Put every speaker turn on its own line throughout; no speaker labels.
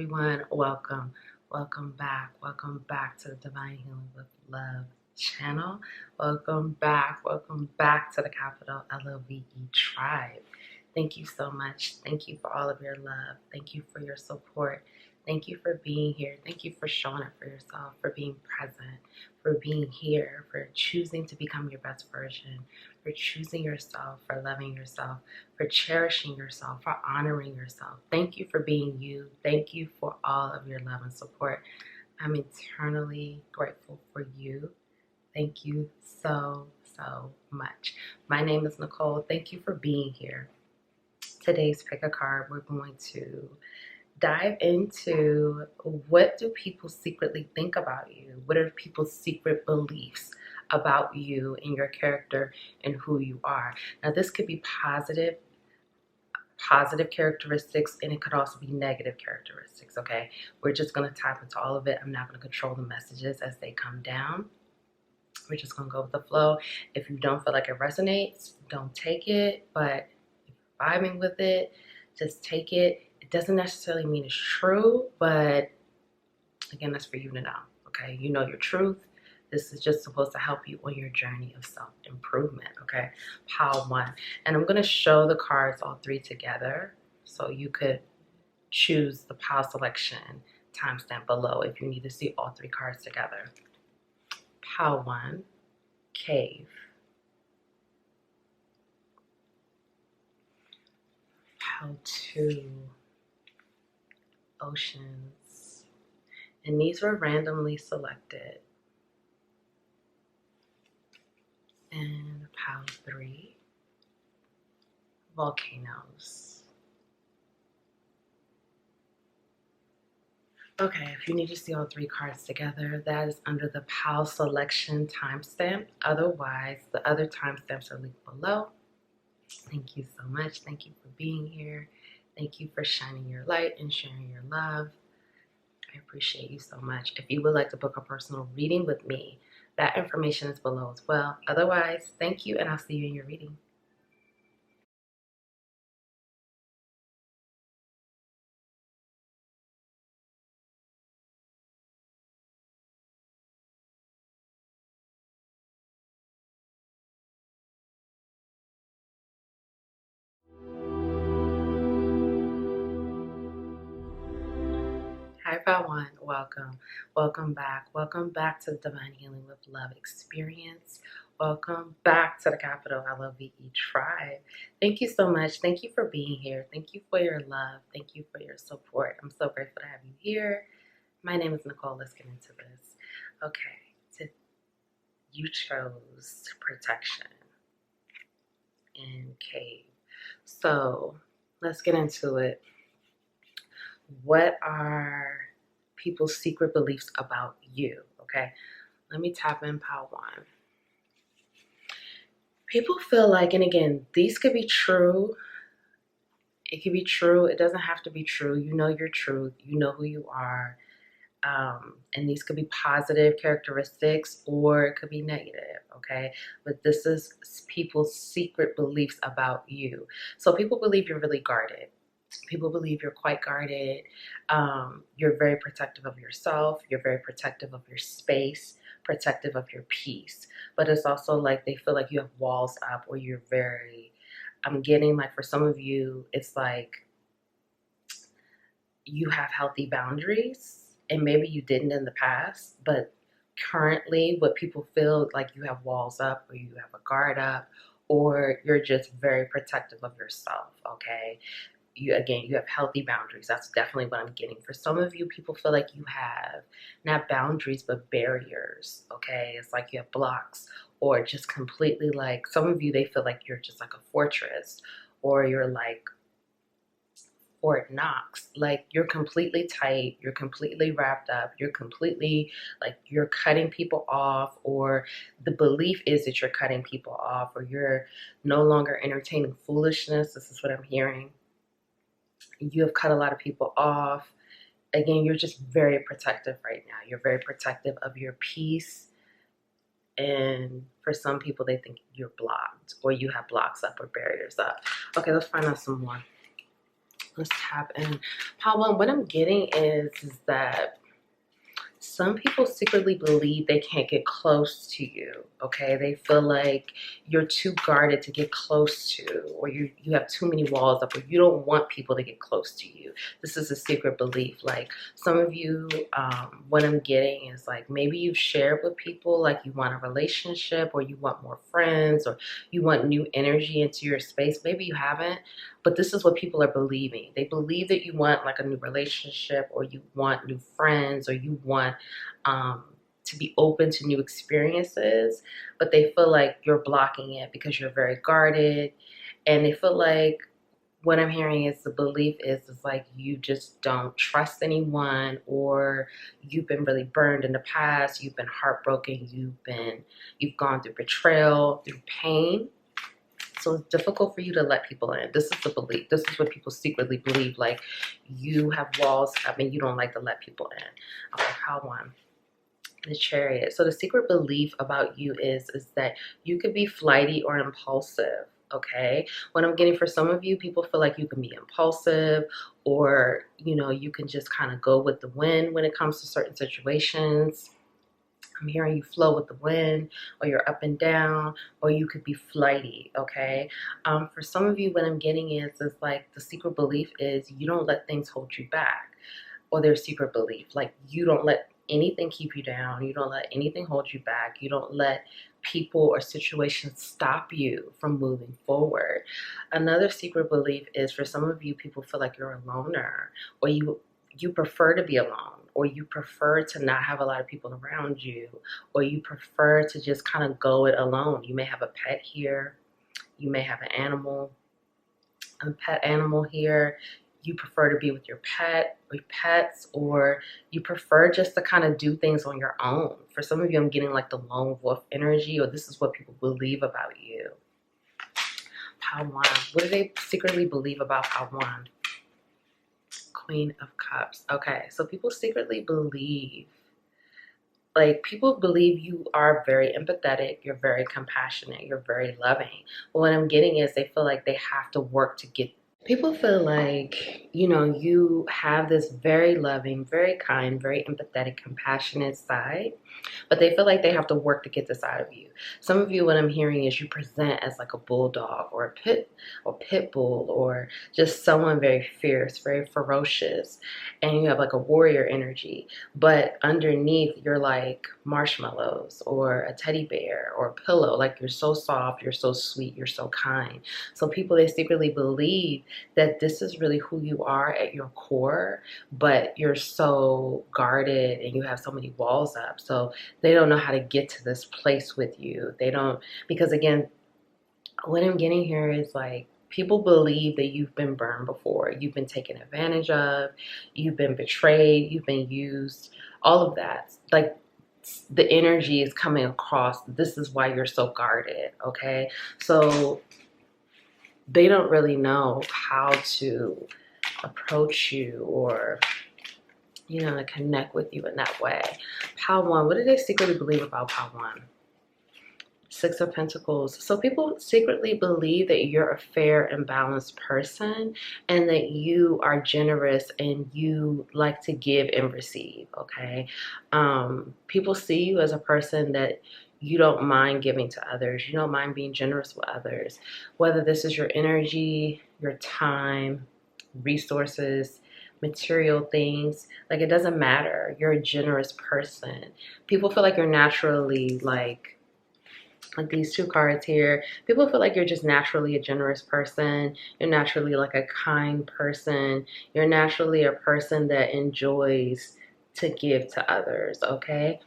everyone. Welcome back to the Divine Healing with Love channel. Welcome back to the capital LOVE tribe. Thank you so much. Thank you for all of your love. Thank you for your support. Thank you for being here. Thank you for showing up for yourself, for being present, for being here, for choosing to become your best version, for choosing yourself, for loving yourself, for cherishing yourself, for honoring yourself. Thank you for being you. Thank you for all of your love and support. I'm eternally grateful for you. Thank you so much. My name is Nicole. Thank you for being here. Today's pick a card. We're going to dive into what do people secretly think about you? What are people's secret beliefs about you and your character and who you are? Now, this could be positive characteristics, and it could also be negative characteristics, okay? We're just going to tap into all of it. I'm not going to control the messages as they come down. We're just going to go with the flow. If you don't feel like it resonates, don't take it, but if you're vibing with it, just take it. It doesn't necessarily mean it's true, but again, that's for you to know, okay? You know your truth. This is just supposed to help you on your journey of self-improvement, okay? Pile 1. And I'm going to show the cards all 3 together so you could choose the pile selection timestamp below if you need to see all 3 cards together. Pile 1, cave. Pile 2, oceans. And these were randomly selected. And pile 3, volcanoes. Okay, if you need to see all 3 cards together, that is under the pile selection timestamp. Otherwise, the other timestamps are linked below. Thank you so much. Thank you for being here. Thank you for shining your light and sharing your love. I appreciate you so much. If you would like to book a personal reading with me, that information is below as well. Otherwise, thank you, and I'll see you in your reading. Hi, everyone. Welcome back to the Divine Healing with Love experience. Welcome back to the capital LOVE tribe. Thank you so much. Thank you for being here. Thank you for your love. Thank you for your support. I'm so grateful to have you here. My name is Nicole. Let's get into this. Okay, you chose protection and cave. So let's get into it. What are people's secret beliefs about you? Okay, let me tap in pile 1. People feel like, and again, these could be true. It could be true. It doesn't have to be true. You know your truth. You know who you are. And these could be positive characteristics or it could be negative, okay? But this is people's secret beliefs about you. So people believe you're really guarded. People believe you're quite guarded. You're very protective of yourself. You're very protective of your space, protective of your peace. But it's also like they feel like you have walls up or you're very, I'm getting like for some of you, it's like you have healthy boundaries and maybe you didn't in the past, but currently what people feel like you have walls up or you have a guard up or you're just very protective of yourself, okay? You have healthy boundaries. That's definitely what I'm getting. For some of you, people feel like you have not boundaries, but barriers, okay? It's like you have blocks or just completely like, some of you, they feel like you're just like a fortress or you're like Fort Knox. Like you're completely tight, you're completely wrapped up, you're completely like you're cutting people off, or the belief is that you're cutting people off, or you're no longer entertaining foolishness. This is what I'm hearing. You have cut a lot of people off. Again, you're just very protective right now. You're very protective of your peace. And for some people, they think you're blocked or you have blocks up or barriers up. Okay, let's find out some more. Let's tap in. Pile one, what I'm getting is that some people secretly believe they can't get close to you, okay? They feel like you're too guarded to get close to, or you have too many walls up, or you don't want people to get close to you. This is a secret belief. Like some of you, what I'm getting is like maybe you've shared with people like you want a relationship, or you want more friends, or you want new energy into your space. Maybe you haven't, but this is what people are believing. They believe that you want like a new relationship, or you want new friends, or you want to be open to new experiences, but they feel like you're blocking it because you're very guarded. And they feel like what I'm hearing is the belief is like you just don't trust anyone, or you've been really burned in the past, you've been heartbroken, you've gone through betrayal, through pain. So it's difficult for you to let people in. This is the belief. This is what people secretly believe. Like you have walls up and you don't like to let people in. Okay, pile one. The Chariot. So the secret belief about you is that you could be flighty or impulsive. Okay. What I'm getting for some of you, people feel like you can be impulsive, or you can just kind of go with the wind when it comes to certain situations. I'm hearing you flow with the wind, or you're up and down, or you could be flighty, okay? For some of you, what I'm getting is like the secret belief is you don't let things hold you back, or their secret belief. Like you don't let anything keep you down. You don't let anything hold you back. You don't let people or situations stop you from moving forward. Another secret belief is for some of you, people feel like you're a loner, or you prefer to be alone, or you prefer to not have a lot of people around you, or you prefer to just kind of go it alone. You may have a pet here. You may have an animal, a pet animal here. You prefer to be with your pet or pets, or you prefer just to kind of do things on your own. For some of you, I'm getting like the lone wolf energy, or this is what people believe about you. Pile one. What do they secretly believe about pile one? Queen of Cups. Okay, so people secretly believe, like people believe you are very empathetic, you're very compassionate, you're very loving. But what I'm getting is they feel like they have to work to get. People feel like, you have this very loving, very kind, very empathetic, compassionate side, but they feel like they have to work to get this out of you. Some of you, what I'm hearing is you present as like a bulldog, or a pit bull, or just someone very fierce, very ferocious, and you have like a warrior energy, but underneath you're like marshmallows, or a teddy bear, or a pillow. Like you're so soft, you're so sweet, you're so kind. So people, they secretly believe that this is really who you are at your core, but you're so guarded and you have so many walls up. So they don't know how to get to this place with you. They don't, because again, what I'm getting here is like people believe that you've been burned before, you've been taken advantage of, you've been betrayed, you've been used, all of that. Like the energy is coming across. This is why you're so guarded, okay? So they don't really know how to approach you, or to connect with you in that way. Pile one, what do they secretly believe about pile one? Six of Pentacles. So people secretly believe that you're a fair and balanced person, and that you are generous and you like to give and receive, okay? People see you as a person that you don't mind giving to others. You don't mind being generous with others. Whether this is your energy, your time, resources, material things, like it doesn't matter. You're a generous person. People feel like you're naturally like these two cards here, people feel like you're just naturally a generous person. You're naturally like a kind person. You're naturally a person that enjoys to give to others, okay?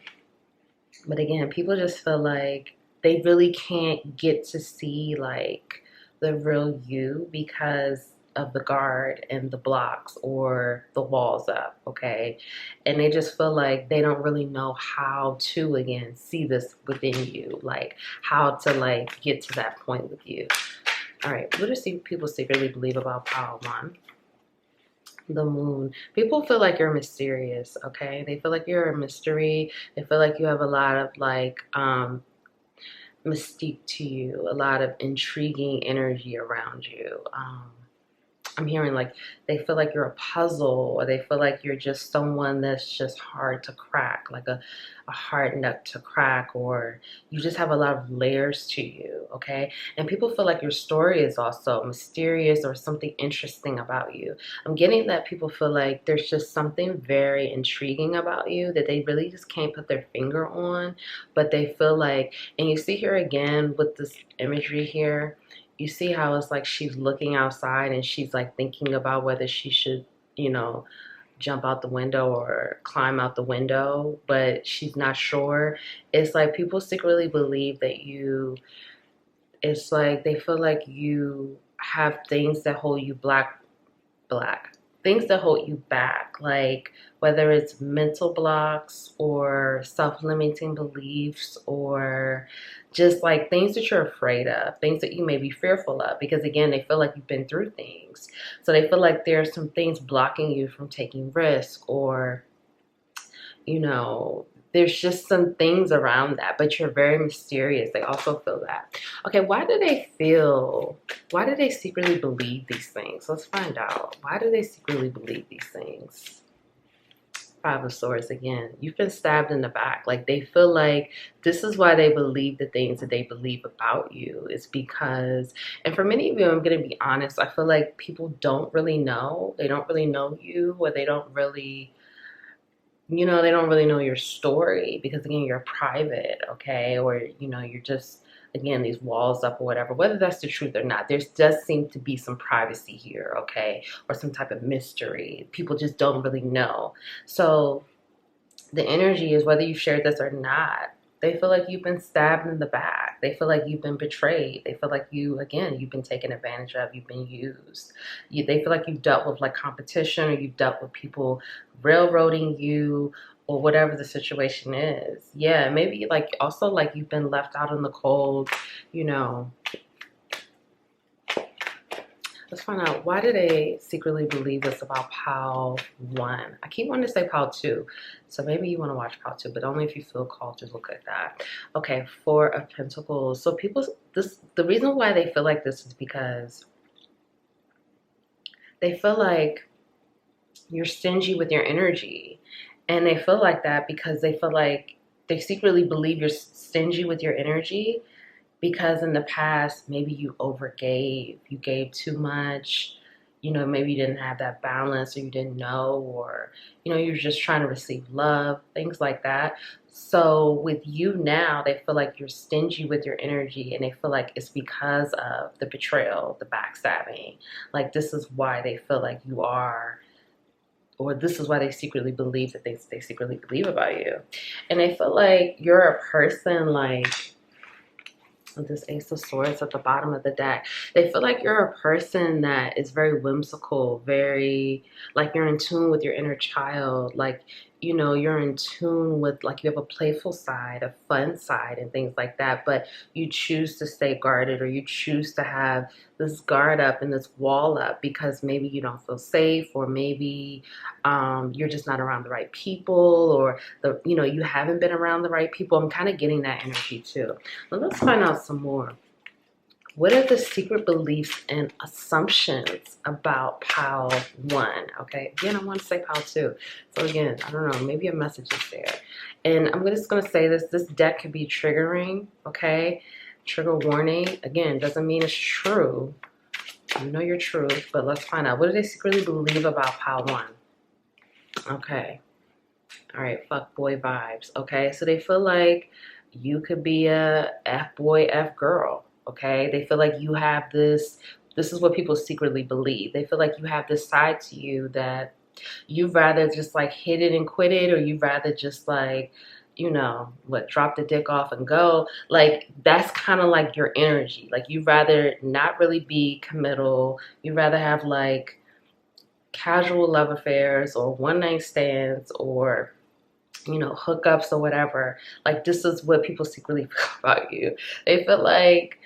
But again, people just feel like they really can't get to see like the real you because of the guard and the blocks or the walls up, okay? And they just feel like they don't really know how to, again, see this within you, like how to like get to that point with you. All right, what do people secretly believe about pile one? The Moon. People feel like you're mysterious, okay? They feel like you're a mystery. They feel like you have a lot of like mystique to you, a lot of intriguing energy around you. I'm hearing like they feel like you're a puzzle, or they feel like you're just someone that's just hard to crack, like a hard nut to crack, or you just have a lot of layers to you, okay? And people feel like your story is also mysterious or something interesting about you. I'm getting that people feel like there's just something very intriguing about you that they really just can't put their finger on, but they feel like, and you see here again with this imagery here, you see how it's like she's looking outside and she's like thinking about whether she should, you know, jump out the window or climb out the window, but she's not sure. It's like people secretly believe that you, it's like they feel like you have things that hold you black things that hold you back, like whether it's mental blocks or self-limiting beliefs, or just like things that you're afraid of, things that you may be fearful of, because again they feel like you've been through things, so they feel like there's some things blocking you from taking risk, or you know, there's just some things around that, but you're very mysterious. They also feel that. Okay, why do they secretly believe these things? Let's find out. Why do they secretly believe these things? Five of Swords again. You've been stabbed in the back. Like they feel like this is why they believe the things that they believe about you. It's because, and for many of you, I'm going to be honest, I feel like people don't really know. They don't really know you, or they don't really, you know, they don't really know your story, because again you're private, okay, or you know, you're just, again, these walls up or whatever, whether that's the truth or not, there does seem to be some privacy here, okay, or some type of mystery. People just don't really know. So the energy is, whether you've shared this or not, they feel like you've been stabbed in the back. They feel like you've been betrayed. They feel like you, again, you've been taken advantage of. You've been used. They feel like you've dealt with like competition, or you've dealt with people railroading you, or whatever the situation is. Yeah, maybe like also like you've been left out in the cold, you know. Let's find out, why do they secretly believe this about Pile 1? I keep wanting to say Pile 2, so maybe you want to watch Pile 2, but only if you feel called to look at that. Okay, Four of Pentacles. So the reason why they feel like this is because they feel like you're stingy with your energy. And they feel like that because they feel like they secretly believe you're stingy with your energy, because in the past maybe you overgave, you gave too much, you know, maybe you didn't have that balance, or you didn't know, or you know, you're just trying to receive love, things like that. So with you now, they feel like you're stingy with your energy, and they feel like it's because of the betrayal, the backstabbing. Like this is why they feel like you are, or this is why they secretly believe the things they secretly believe about you. And they feel like you're a person like, this Ace of Swords at the bottom of the deck. They feel like you're a person that is very whimsical, very, like you're in tune with your inner child. Like, you know, you're in tune with, like you have a playful side, a fun side, and things like that. But you choose to stay guarded, or you choose to have this guard up and this wall up because maybe you don't feel safe, or maybe you're just not around the right people, or you know, you haven't been around the right people. I'm kind of getting that energy too. Well, let's find out some more. What are the secret beliefs and assumptions about Pile 1? Okay, again, I want to say Pile 2. So again, I don't know, maybe a message is there. And I'm just going to say this deck could be triggering, okay? Trigger warning. Again, doesn't mean it's true. You know your truth, but let's find out. What do they secretly believe about Pile 1? Okay. All right, fuck boy vibes. Okay, so they feel like you could be a F boy, F girl. Okay, they feel like you have this is what people secretly believe. They feel like you have this side to you that you'd rather just like hit it and quit it, or you'd rather just like, you know, what, drop the dick off and go. Like that's kind of like your energy. Like you'd rather not really be committal. You'd rather have like casual love affairs, or one night stands, or you know, hookups or whatever. Like this is what people secretly feel about you. They feel like,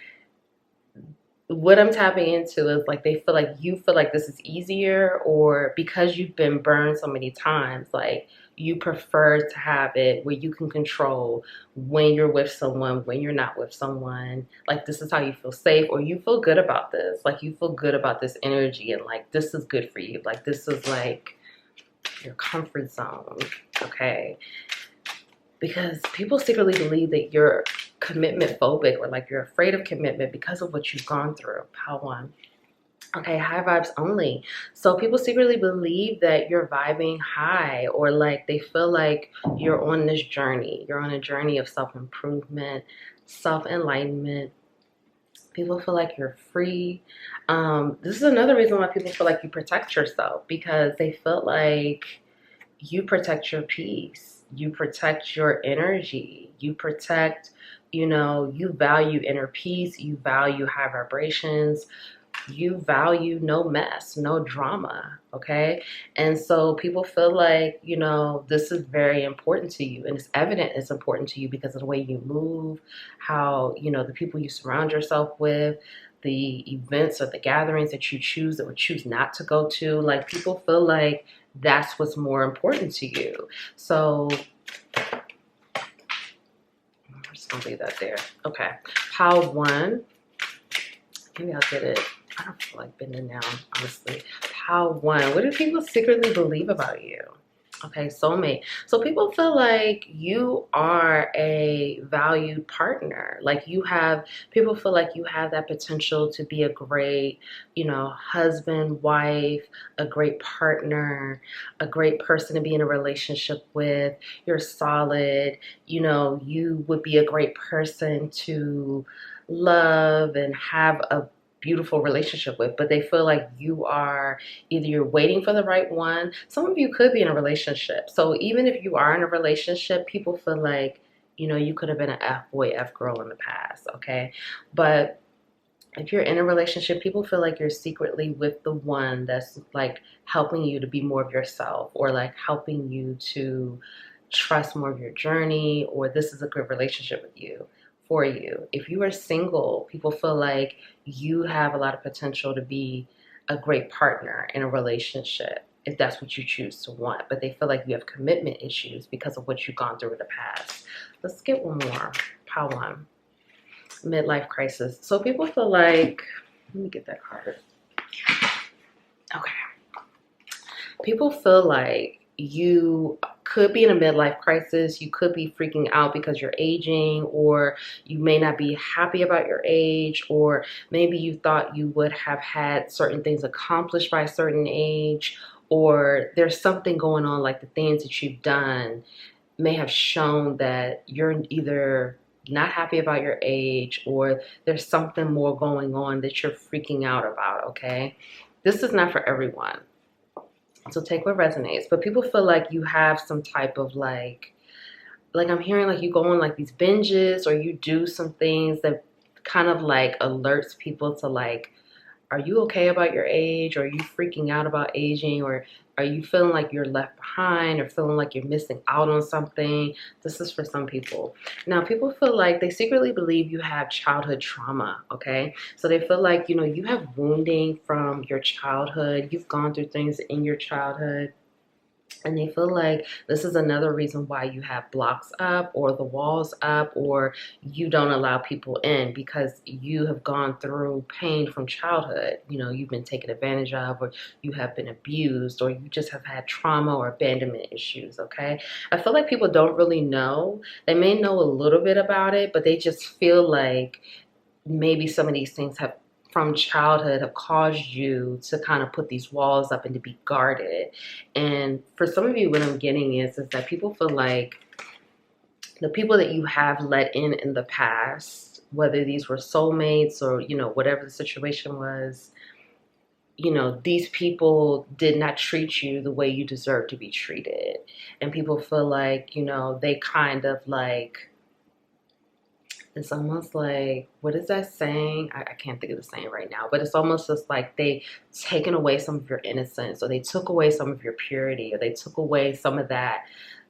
what I'm tapping into is like, they feel like you feel like this is easier, or because you've been burned so many times, like you prefer to have it where you can control when you're with someone, when you're not with someone. Like, this is how you feel safe, or you feel good about this. Like, you feel good about this energy, and like, this is good for you. Like, this is like your comfort zone, okay? Because people secretly believe that you're commitment phobic, or like you're afraid of commitment because of what you've gone through. Pile one. Okay, high vibes only. So people secretly believe that you're vibing high, or like they feel like you're on this journey. You're on a journey of self-improvement, self-enlightenment. People feel like you're free. This is another reason why people feel like you protect yourself, because they feel like you protect your peace. You protect your energy. You protect, you value inner peace. You value high vibrations. You value no mess, no drama, okay? And so people feel like, this is very important to you, and it's evident it's important to you because of the way you move, how, the people you surround yourself with, the events or the gatherings that you choose or choose not to go to. Like, people feel like that's what's more important to you. So I'm just gonna leave that there. Okay, pile one. Maybe I'll get it. I don't feel like bending down, honestly. Pile one. What do people secretly believe about you? Okay, soulmate. So people feel like you are a valued partner. Like, people feel like you have that potential to be a great, husband, wife, a great partner, a great person to be in a relationship with. You're solid. You would be a great person to love and have a beautiful relationship with, but they feel like either you're waiting for the right one. Some of you could be in a relationship. So even if you are in a relationship, people feel like, you could have been an F boy, F girl in the past, okay? But if you're in a relationship, people feel like you're secretly with the one that's like helping you to be more of yourself, or like helping you to trust more of your journey, or this is a good relationship with you. For you. If you are single, people feel like you have a lot of potential to be a great partner in a relationship, if that's what you choose to want. But they feel like you have commitment issues because of what you've gone through in the past. Let's get one more. Pile one. Midlife crisis. So people feel like, let me get that card. Okay. People feel like you could be in a midlife crisis. You could be freaking out because you're aging, or you may not be happy about your age, or maybe you thought you would have had certain things accomplished by a certain age, or there's something going on, like the things that you've done may have shown that you're either not happy about your age, or there's something more going on that you're freaking out about, okay? This is not for everyone. So take what resonates. But people feel like you have some type of like I'm hearing like you go on like these binges, or you do some things that kind of like alerts people to like, are you okay about your age? Or are you freaking out about aging? Or are you feeling like you're left behind, or feeling like you're missing out on something? This is for some people. Now, people feel like they secretly believe you have childhood trauma, okay? So they feel like, you have wounding from your childhood. You've gone through things in your childhood. And they feel like this is another reason why you have blocks up, or the walls up, or you don't allow people in, because you have gone through pain from childhood. You've been taken advantage of, or you have been abused, or you just have had trauma or abandonment issues, okay? I feel like people don't really know. They may know a little bit about it, but they just feel like maybe some of these things from childhood have caused you to kind of put these walls up and to be guarded. And for some of you, what I'm getting is that people feel like the people that you have let in the past, whether these were soulmates or, whatever the situation was, these people did not treat you the way you deserve to be treated. And people feel like, they kind of like, it's almost like, what is that saying? I can't think of the saying right now, but it's almost just like they taken away some of your innocence, or they took away some of your purity, or they took away some of that,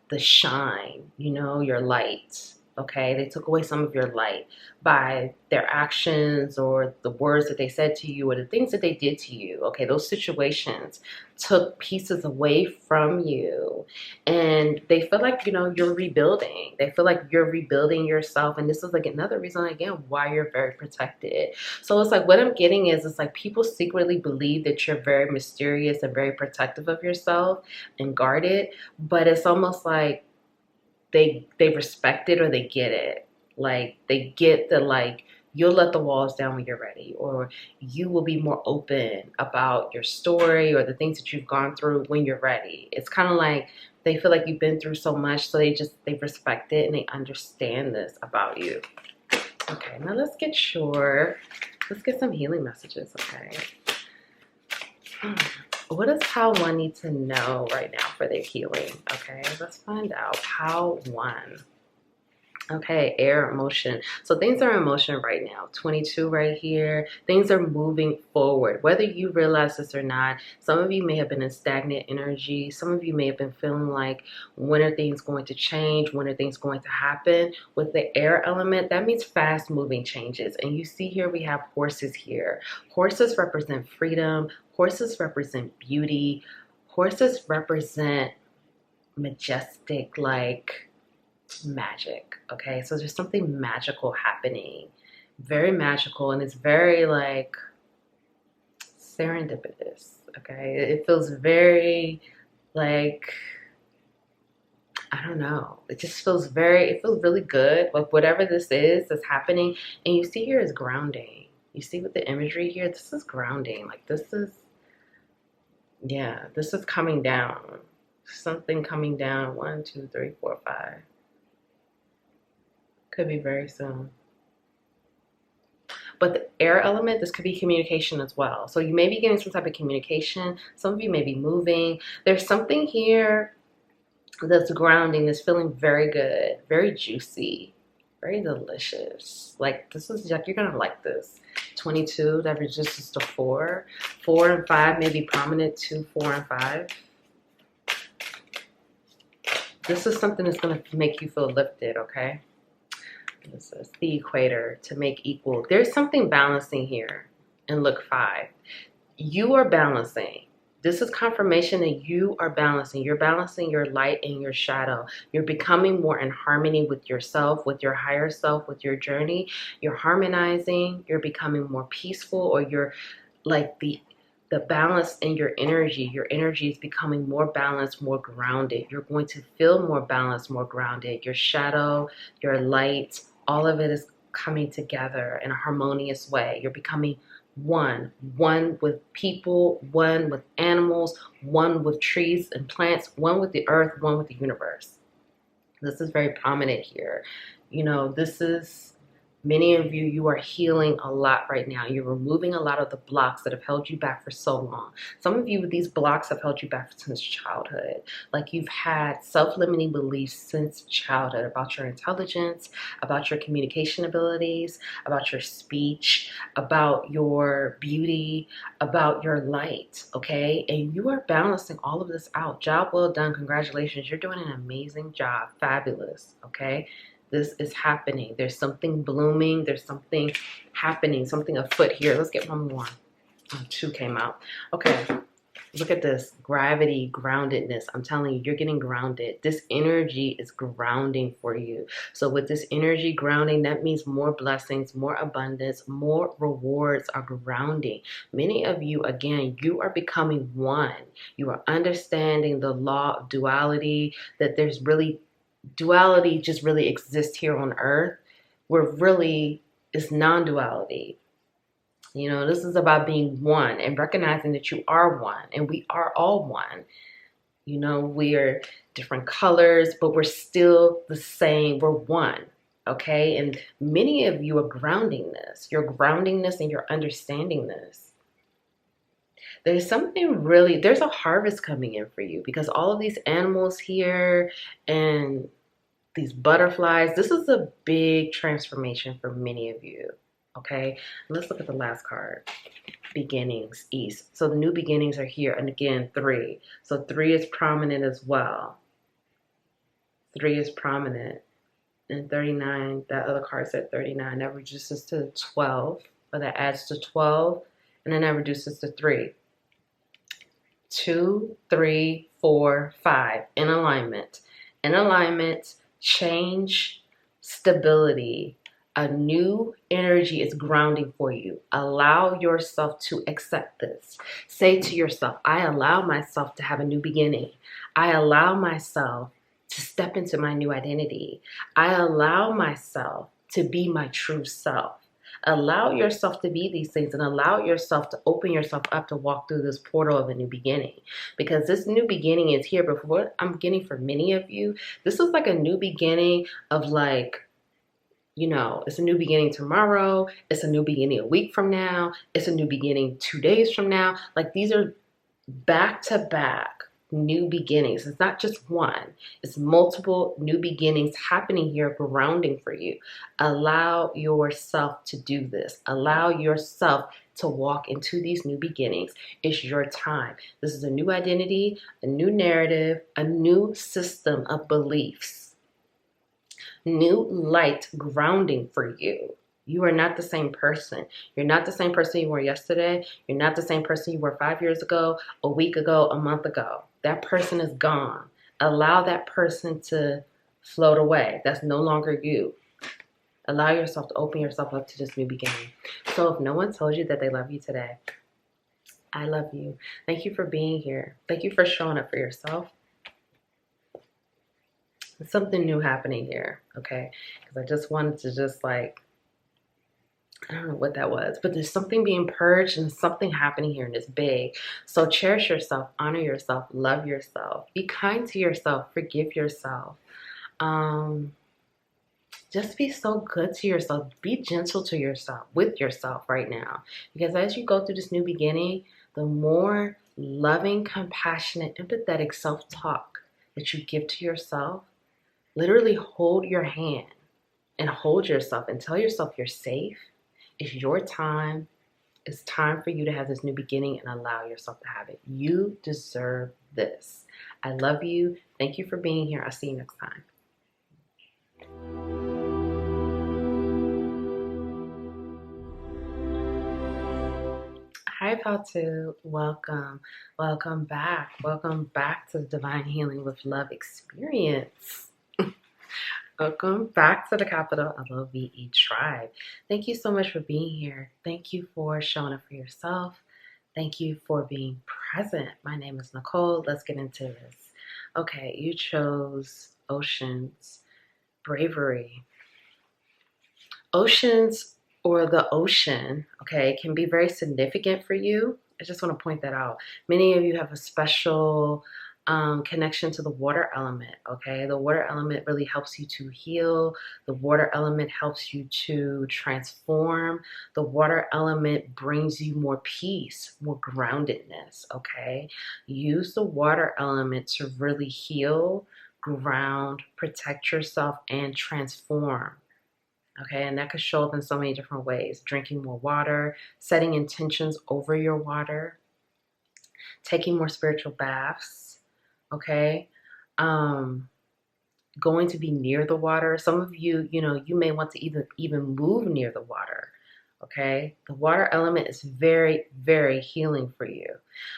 the shine, your light. Okay, they took away some of your light by their actions or the words that they said to you or the things that they did to you. Okay, those situations took pieces away from you, and they feel like, you know, you're rebuilding. They feel like you're rebuilding yourself, and this is like another reason again why you're very protected. So it's like what I'm getting is it's like people secretly believe that you're very mysterious and very protective of yourself and guarded, but it's almost like they respect it or they get it. Like they get the, like, you'll let the walls down when you're ready, or you will be more open about your story or the things that you've gone through when you're ready. It's kind of like they feel like you've been through so much, so they respect it and they understand this about you. Okay, now let's get some healing messages. Okay, what does Pile 1 need to know right now for their healing? Okay, let's find out. Pile 1. Okay, air, emotion. So things are in motion right now. 22 right here. Things are moving forward. Whether you realize this or not, some of you may have been in stagnant energy. Some of you may have been feeling like, when are things going to change? When are things going to happen? With the air element, that means fast moving changes. And you see here we have horses here. Horses represent freedom. Horses represent beauty. Horses represent majestic, like, magic. Okay, so there's something magical happening, very magical, and it's very like serendipitous. Okay, it feels very like, I don't know, it just feels it feels really good. Like whatever this is that's happening, and you see here is grounding. You see with the imagery here, this is grounding. Like this is, yeah, this is coming down. Something coming down. 1, 2, 3, 4, 5. Could be very soon. But the air element, this could be communication as well. So you may be getting some type of communication. Some of you may be moving. There's something here that's grounding, that's feeling very good, very juicy, very delicious. Like this is like, you're gonna like this. 22, that reduces to 4. 4 and 5 may be prominent. 2, 4, and 5. This is something that's gonna make you feel lifted, okay? This is the equator, to make equal. There's something balancing here. And look, 5. You are balancing. This is confirmation that you are balancing. You're balancing your light and your shadow. You're becoming more in harmony with yourself, with your higher self, with your journey. You're harmonizing. You're becoming more peaceful, or you're like the balance in your energy. Your energy is becoming more balanced, more grounded. You're going to feel more balanced, more grounded. Your shadow, your light, all of it is coming together in a harmonious way. You're becoming one with people, one with animals, one with trees and plants, one with the earth, one with the universe. This is very prominent here. You know, this is, many of you, you are healing a lot right now. You're removing a lot of the blocks that have held you back for so long. Some of you, these blocks have held you back since childhood. Like you've had self-limiting beliefs since childhood about your intelligence, about your communication abilities, about your speech, about your beauty, about your light, okay? And you are balancing all of this out. Job well done. Congratulations. You're doing an amazing job. Fabulous, okay? This is happening. There's something blooming. There's something happening, something afoot here. Let's get one more. Oh, 2 came out. Okay, look at this. Gravity, groundedness. I'm telling you, you're getting grounded. This energy is grounding for you. So with this energy grounding, that means more blessings, more abundance, more rewards are grounding. Many of you, again, you are becoming one. You are understanding the law of duality, that there's really duality just really exists here on earth, where really is non-duality. You know, this is about being one and recognizing that you are one, and we are all one. You know, we are different colors, but we're still the same. We're one, okay? And many of you are grounding this. You're grounding this and you're understanding this. There's something really, there's a harvest coming in for you, because all of these animals here and these butterflies, this is a big transformation for many of you, okay? Let's look at the last card. Beginnings, East. So the new beginnings are here, and again, 3. So 3 is prominent as well. 3 is prominent. and 39, that other card said 39. That reduces to 12, or that adds to 12, and then that reduces to 3. 2, 3, 4, 5 in alignment. In alignment, change, stability. A new energy is grounding for you. Allow yourself to accept this. Say to yourself, I allow myself to have a new beginning. I allow myself to step into my new identity. I allow myself to be my true self. Allow yourself to be these things and allow yourself to open yourself up to walk through this portal of a new beginning, because this new beginning is here. But for what I'm getting for many of you, this is like a new beginning of like, you know, it's a new beginning tomorrow. It's a new beginning a week from now. It's a new beginning 2 days from now. Like, these are back to back new beginnings. It's not just one, it's multiple new beginnings happening here, grounding for you. Allow yourself to do this. Allow yourself to walk into these new beginnings. It's your time. This is a new identity, a new narrative, a new system of beliefs, new light grounding for you. You are not the same person. You're not the same person you were yesterday. You're not the same person you were 5 years ago, a week ago, a month ago. That person is gone. Allow that person to float away. That's no longer you. Allow yourself to open yourself up to this new beginning. So if no one told you that they love you today, I love you. Thank you for being here. Thank you for showing up for yourself. There's something new happening here, okay? Because I just wanted to just like, I don't know what that was, but there's something being purged and something happening here, and it's big. So cherish yourself, honor yourself, love yourself, be kind to yourself, forgive yourself. Just be so good to yourself. Be gentle to yourself, with yourself right now. Because as you go through this new beginning, the more loving, compassionate, empathetic self-talk that you give to yourself, literally hold your hand and hold yourself and tell yourself you're safe. It's your time. It's time for you to have this new beginning and allow yourself to have it. You deserve this. I love you. Thank you for being here. I'll see you next time. Hi, Patu. Welcome. Welcome back. Welcome back to the Divine Healing with Love experience. Welcome back to the capital LOVE tribe. Thank you so much for being here. Thank you for showing up for yourself. Thank you for being present. My name is Nicole. Let's get into this. Okay, you chose oceans, bravery. Oceans, or the ocean, okay, can be very significant for you. I just want to point that out. Many of you have a special connection to the water element, okay? The water element really helps you to heal. The water element helps you to transform. The water element brings you more peace, more groundedness, okay? Use the water element to really heal, ground, protect yourself, and transform. Okay, and that could show up in so many different ways. Drinking more water, setting intentions over your water, taking more spiritual baths, okay? Going to be near the water. Some of you, you may want to even move near the water, okay? The water element is very, very healing for you.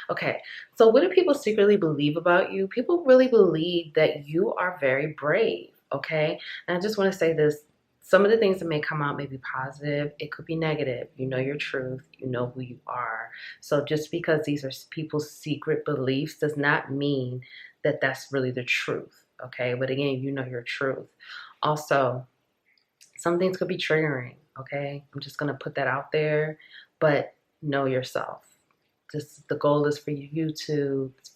Okay, so what do people secretly believe about you? People really believe that you are very brave, okay? And I just want to say this. Some of the things that may come out may be positive. It could be negative. You know your truth. You know who you are. So just because these are people's secret beliefs does not mean that that's really the truth. Okay. But again, you know your truth. Also, some things could be triggering. Okay. I'm just going to put that out there, but know yourself. The goal is for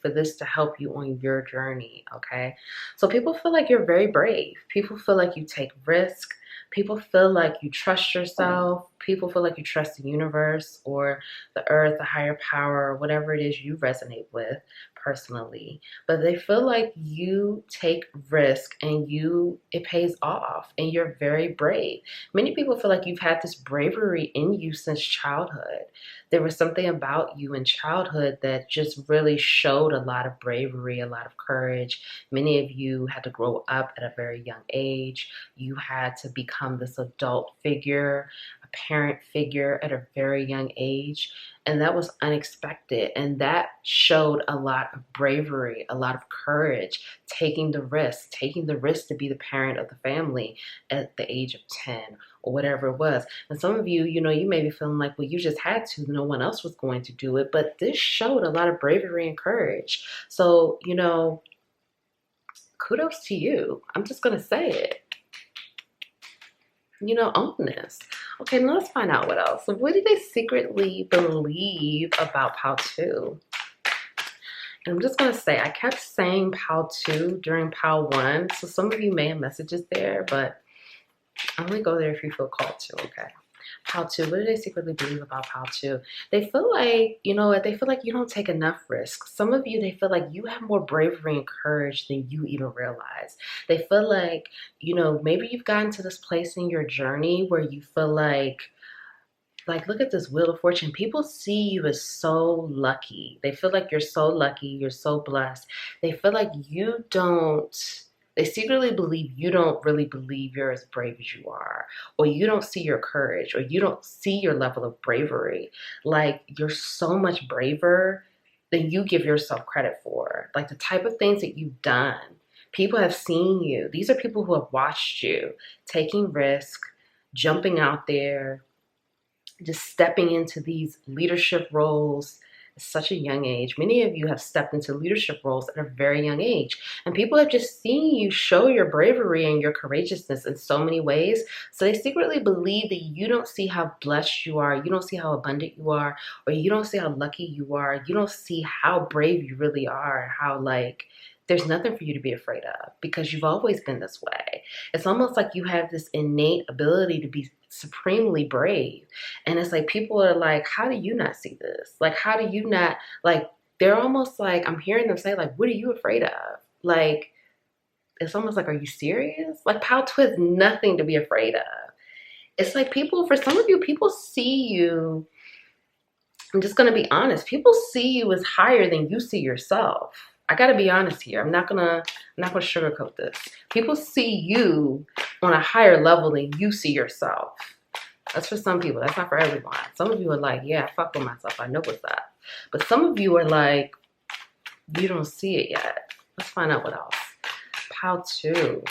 this to help you on your journey. Okay. So people feel like you're very brave. People feel like you take risk. People feel like you trust yourself. People feel like you trust the universe or the earth, the higher power, whatever it is you resonate with. personally, but they feel like you take risk and it pays off and you're very brave. Many people feel like you've had this bravery in you since childhood. There was something about you in childhood that just really showed a lot of bravery, a lot of courage. Many of you had to grow up at a very young age. You had to become this adult figure, a parent figure at a very young age. And that was unexpected. And that showed a lot of bravery, a lot of courage, taking the risk to be the parent of the family at the age of 10 or whatever it was. And some of you, you may be feeling like, well, you just had to, no one else was going to do it. But this showed a lot of bravery and courage. So, kudos to you. I'm just going to say it. Own this. Okay, now let's find out what else. So what do they secretly believe about Pile 2? And I'm just going to say, I kept saying Pile 2 during Pile 1. So some of you may have messages there, but only go there if you feel called to, okay? Pile 2, what do they secretly believe about Pile 2? They feel like, they feel like you don't take enough risks. Some of you, they feel like you have more bravery and courage than you even realize. They feel like, maybe you've gotten to this place in your journey where you feel like, look at this Wheel of Fortune. People see you as so lucky. They feel like you're so lucky. You're so blessed. They feel like they secretly believe you don't really believe you're as brave as you are, or you don't see your courage, or you don't see your level of bravery. Like, you're so much braver than you give yourself credit for. Like, the type of things that you've done, people have seen you. These are people who have watched you taking risk, jumping out there, just stepping into these leadership roles at such a young age. Many of you have stepped into leadership roles at a very young age, and people have just seen you show your bravery and your courageousness in so many ways. So they secretly believe that you don't see how blessed you are, you don't see how abundant you are, or you don't see how lucky you are, you don't see how brave you really are, how there's nothing for you to be afraid of because you've always been this way. It's almost like you have this innate ability to be supremely brave. And it's like people are like, how do you not see this? Like, how do you not, they're almost like, I'm hearing them say, what are you afraid of? It's almost like, are you serious? Pile 2 has nothing to be afraid of. It's like for some of you, people see you, I'm just going to be honest, people see you as higher than you see yourself. I got to be honest here. I'm not gonna sugarcoat this. People see you on a higher level than you see yourself. That's for some people. That's not for everyone. Some of you are like, yeah, I fuck with myself. I know what's up. But some of you are like, you don't see it yet. Let's find out what else. Pile 2.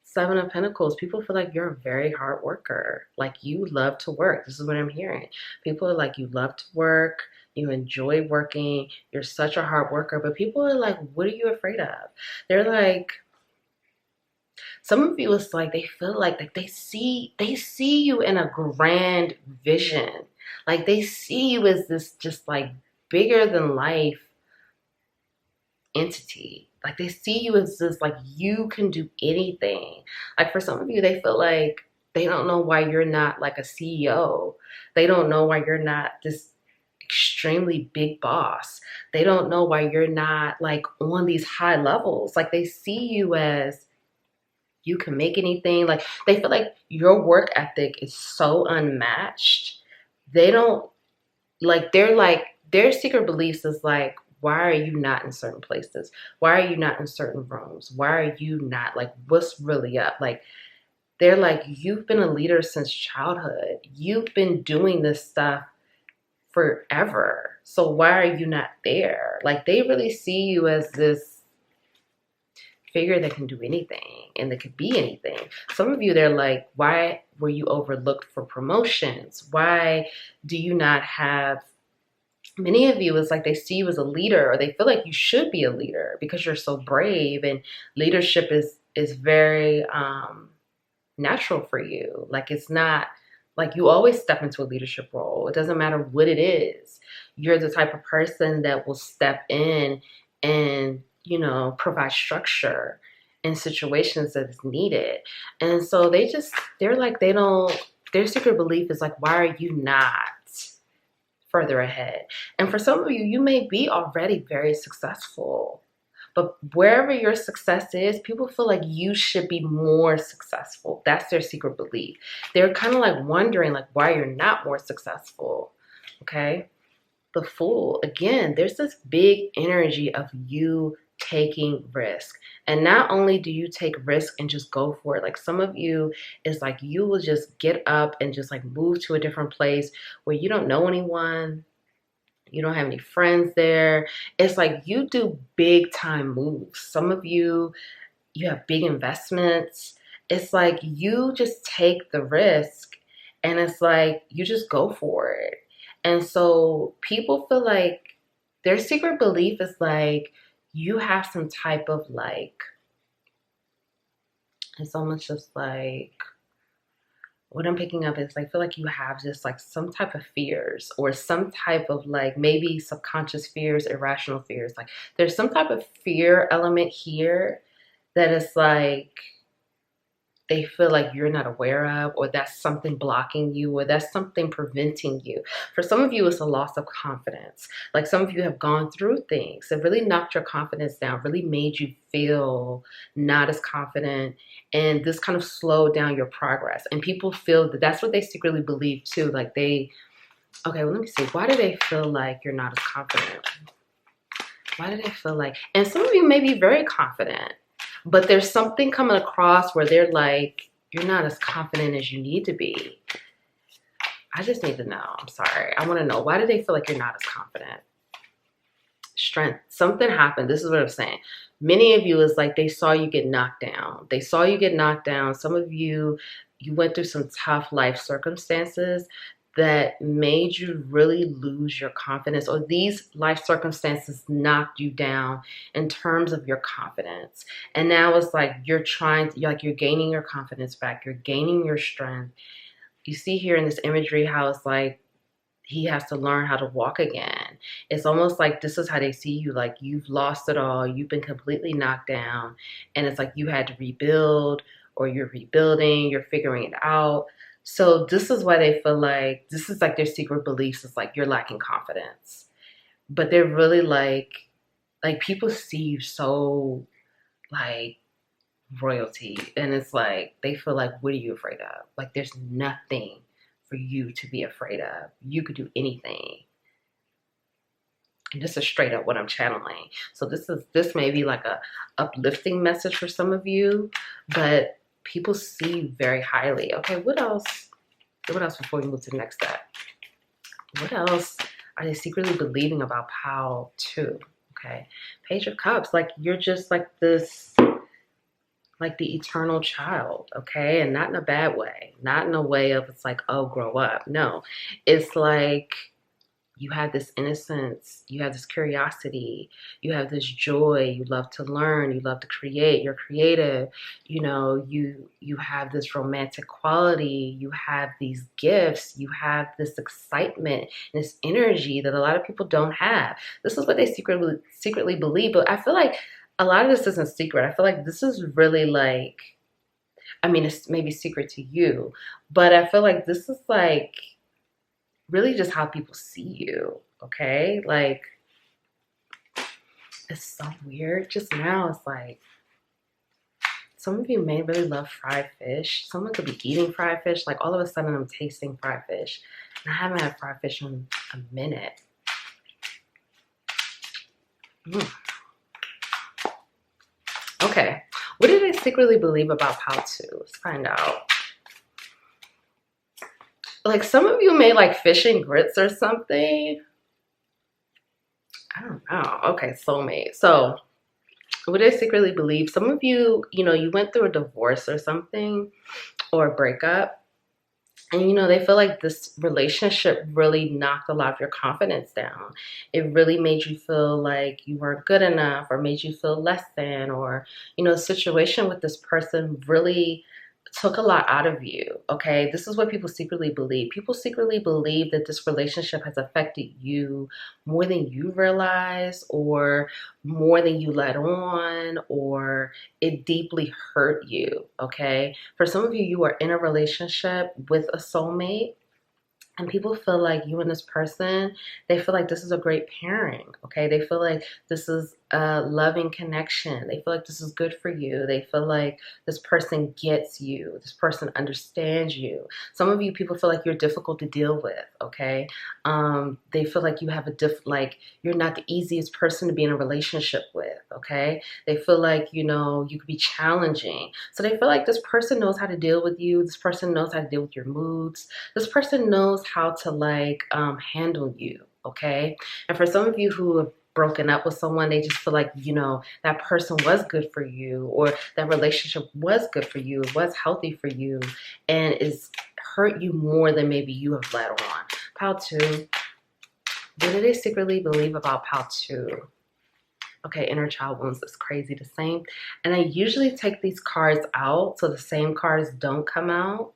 7 of Pentacles. People feel like you're a very hard worker. Like, you love to work. This is what I'm hearing. People are like, you love to work. You enjoy working. You're such a hard worker. But people are like, what are you afraid of? They're like, some of you, it's like they feel like they see you in a grand vision. Like, they see you as this just bigger than life entity. Like, they see you as this, you can do anything. Like, for some of you, they feel like they don't know why you're not a CEO. They don't know why you're not this extremely big boss. They don't know why you're not on these high levels. They see you as you can make anything. They feel like your work ethic is so unmatched. They don't their secret beliefs is why are you not in certain places? Why are you not in certain rooms? Why are you not what's really up? They're like, you've been a leader since childhood. You've been doing this stuff forever. So why are you not there? They really see you as this figure that can do anything and that could be anything. Some of you, they're like, why were you overlooked for promotions? Why do you not have, many of you, it's like they see you as a leader, or they feel like you should be a leader because you're so brave, and leadership is very natural for you. It's not you always step into a leadership role. It doesn't matter what it is. You're the type of person that will step in and, provide structure in situations that is needed. And so their secret belief is why are you not further ahead. And for some of you, you may be already very successful. But wherever your success is, people feel like you should be more successful. That's their secret belief. They're kind of like wondering like why you're not more successful. Okay? The Fool, again, there's this big energy of you taking risk. And not only do you take risk and just go for it, like some of you is like you will just get up and just like move to a different place where you don't know anyone, you don't have any friends there. It's like you do big time moves. Some of you, you have big investments. It's like you just take the risk and it's like you just go for it. And so people feel like their secret belief is like you have some type of like, it's almost just like, what I'm picking up is I feel like you have just like some type of fears or some type of like maybe subconscious fears, irrational fears. Like there's some type of fear element here that is like they feel like you're not aware of, or that's something blocking you, or that's something preventing you. For some of you, it's a loss of confidence. Like some of you have gone through things that really knocked your confidence down, really made you feel not as confident, and this kind of slowed down your progress. And people feel that that's what they secretly believe too. Like okay, well, let me see. Why do they feel like you're not as confident? Why do they feel like, and some of you may be very confident, but there's something coming across where they're like, you're not as confident as you need to be. I just need to know. I'm sorry. I want to know. Why do they feel like you're not as confident? Strength. Something happened. This is what I'm saying. Many of you is like they saw you get knocked down. They saw you get knocked down. Some of you, you went through some tough life circumstances that made you really lose your confidence, or these life circumstances knocked you down in terms of your confidence. And now it's like you're gaining your confidence back, you're gaining your strength. You see here in this imagery how it's like he has to learn how to walk again. It's almost like this is how they see you, like you've lost it all, you've been completely knocked down, and it's like you had to rebuild, or you're rebuilding, you're figuring it out. So this is why they feel like, this is like their secret beliefs is like you're lacking confidence. But they're really like people see you so like royalty. And it's like, they feel like, what are you afraid of? Like there's nothing for you to be afraid of. You could do anything. And this is straight up what I'm channeling. So this may be like a uplifting message for some of you, but people see you very highly. Okay, what else? What else before we move to the next step? What else are they secretly believing about Pal too? Okay, Page of Cups. Like you're just like this, like the eternal child. Okay, and not in a bad way. Not in a way of it's like, oh, grow up. No, it's like you have this innocence, you have this curiosity, you have this joy, you love to learn, you love to create, you're creative, you know, you have this romantic quality, you have these gifts, you have this excitement, this energy that a lot of people don't have. This is what they secretly believe, but I feel like a lot of this isn't secret. I feel like this is really like, I mean, it's maybe secret to you, but I feel like this is like really just how people see you, okay? Like, it's so weird. Just now, it's like, some of you may really love fried fish. Someone could be eating fried fish. Like, all of a sudden, I'm tasting fried fish. And I haven't had fried fish in a minute. Okay. What do they secretly believe about Pal 2? Let's find out. Like some of you may like fish and grits or something. I don't know. Okay, soulmate. So what I secretly believe, some of you, you know, you went through a divorce or something, or a breakup. And, you know, they feel like this relationship really knocked a lot of your confidence down. It really made you feel like you weren't good enough, or made you feel less than, or, you know, the situation with this person really took a lot out of you, okay? This is what people secretly believe. People secretly believe that this relationship has affected you more than you realize, or more than you let on, or it deeply hurt you, okay? For some of you, you are in a relationship with a soulmate, And people feel like you and this person, they feel like this is a great pairing, okay? They feel like this is a loving connection. They feel like this is good for you. They feel like this person gets you. This person understands you. Some of you people feel like you're difficult to deal with, okay? They feel like you have like you're not the easiest person to be in a relationship with, okay? They feel like, you know, you could be challenging. So they feel like this person knows how to deal with you. This person knows how to deal with your moods. This person knows how to like handle you, okay? And for some of you who have broken up with someone, they just feel like, you know, that person was good for you, or that relationship was good for you, was healthy for you, and is hurt you more than maybe you have let on. Pile 2. What do they secretly believe about pile 2? Okay, inner child wounds is crazy. The same. And I usually take these cards out so the same cards don't come out.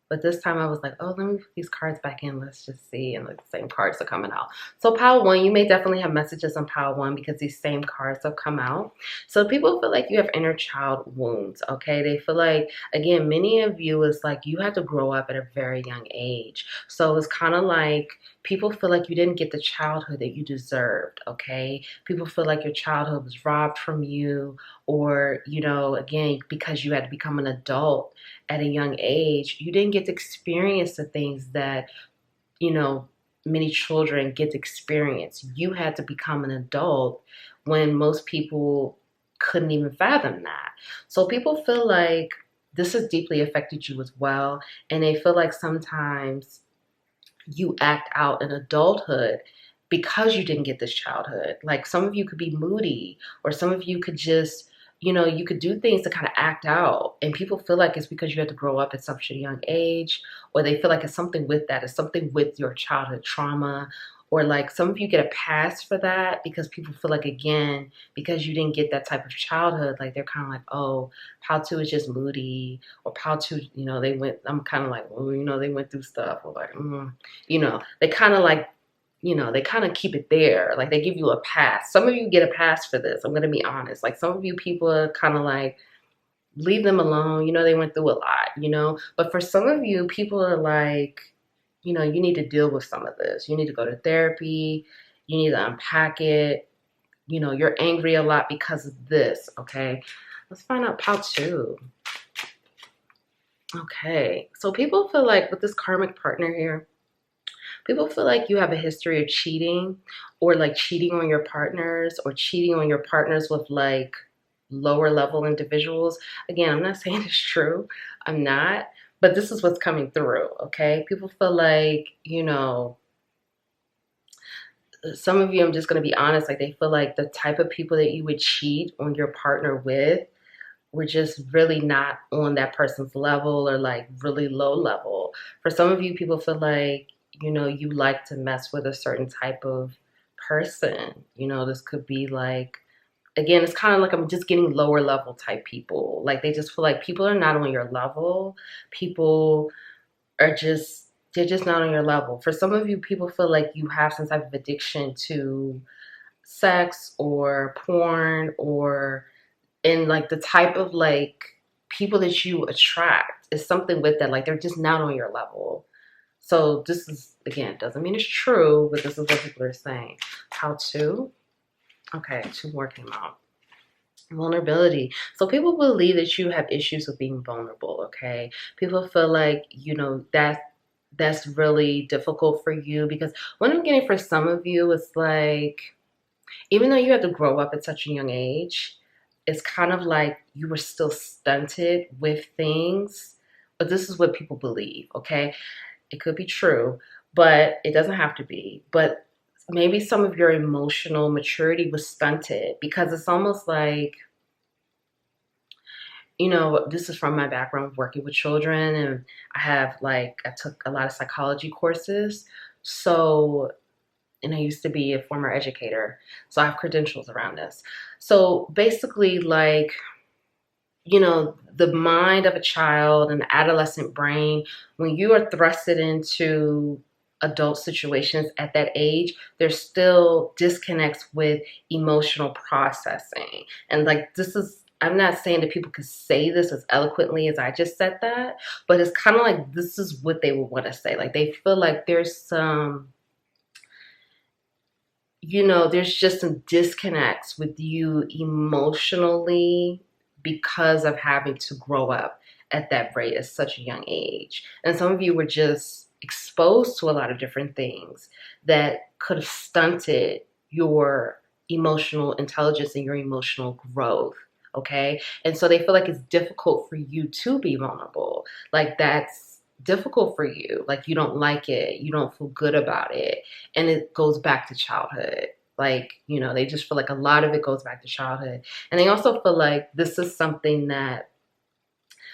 But this time I was like, oh, let me put these cards back in. Let's just see. And the same cards are coming out. So pile 1, you may definitely have messages on pile 1 because these same cards have come out. So people feel like you have inner child wounds, okay? They feel like, again, many of you is like you had to grow up at a very young age. So it's kind of like people feel like you didn't get the childhood that you deserved, okay? People feel like your childhood was robbed from you, or, you know, again, because you had to become an adult at a young age, you didn't get to experience the things that, you know, many children get to experience. You had to become an adult when most people couldn't even fathom that. So people feel like this has deeply affected you as well. And they feel like sometimes you act out in adulthood because you didn't get this childhood. Like some of you could be moody, or some of you could just, you know, you could do things to kind of act out. And people feel like it's because you had to grow up at such a young age, or they feel like it's something with that. It's something with your childhood trauma. Or like some of you get a pass for that because people feel like, again, because you didn't get that type of childhood, like they're kind of like, oh, pile 2 is just moody. Or pile 2, you know, I'm kind of like, oh, you know, they went through stuff. Or like, you know, they kind of like, you know, they kind of keep it there. Like they give you a pass. Some of you get a pass for this. I'm going to be honest. Like some of you people are kind of like, leave them alone. You know, they went through a lot, you know. But for some of you, people are like, you know, you need to deal with some of this. You need to go to therapy. You need to unpack it. You know, you're angry a lot because of this, okay? Let's find out pile 2. Okay, so people feel like with this karmic partner here, people feel like you have a history of cheating, or like cheating on your partners, or cheating on your partners with like lower level individuals. Again, I'm not saying it's true. I'm not. But this is what's coming through, okay? People feel like, you know, some of you, I'm just going to be honest, like they feel like the type of people that you would cheat on your partner with were just really not on that person's level, or like really low level. For some of you, people feel like, you know, you like to mess with a certain type of person. You know, this could be like, again, it's kind of like I'm just getting lower level type people. Like they just feel like people are not on your level. People are just, they're just not on your level. For some of you, people feel like you have some type of addiction to sex or porn, or in like the type of like people that you attract is something with that. Like they're just not on your level. So this is, again, doesn't mean it's true, but this is what people are saying. How to? Okay, 2 more came out. Vulnerability. So people believe that you have issues with being vulnerable, okay? People feel like, you know, that's really difficult for you, because what I'm getting for some of you is like, even though you had to grow up at such a young age, it's kind of like you were still stunted with things. But this is what people believe, okay? It could be true, but it doesn't have to be. But maybe some of your emotional maturity was stunted, because it's almost like, you know, this is from my background working with children, and I took a lot of psychology courses. So, and I used to be a former educator, so I have credentials around this. So basically, like, you know, the mind of a child, an adolescent brain, when you are thrusted into adult situations at that age, there's still disconnects with emotional processing. And like, this is I'm not saying that people could say this as eloquently as I just said that, but it's kind of like this is what they would want to say. Like they feel like there's some, there's just some disconnects with you emotionally because of having to grow up at that rate at such a young age. And some of you were just exposed to a lot of different things that could have stunted your emotional intelligence and your emotional growth. Okay. And so they feel like it's difficult for you to be vulnerable. Like that's difficult for you. Like you don't like it. You don't feel good about it. And it goes back to childhood. Like, they just feel like a lot of it goes back to childhood. And they also feel like this is something that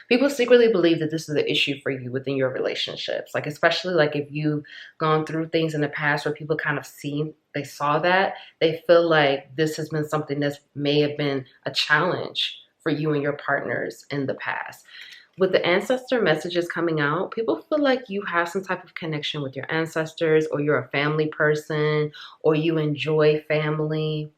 people secretly believe that this is an issue for you within your relationships. Like, especially like if you've gone through things in the past where people kind of they saw that, they feel like this has been something that may have been a challenge for you and your partners in the past. With the ancestor messages coming out, people feel like you have some type of connection with your ancestors, or you're a family person, or you enjoy family,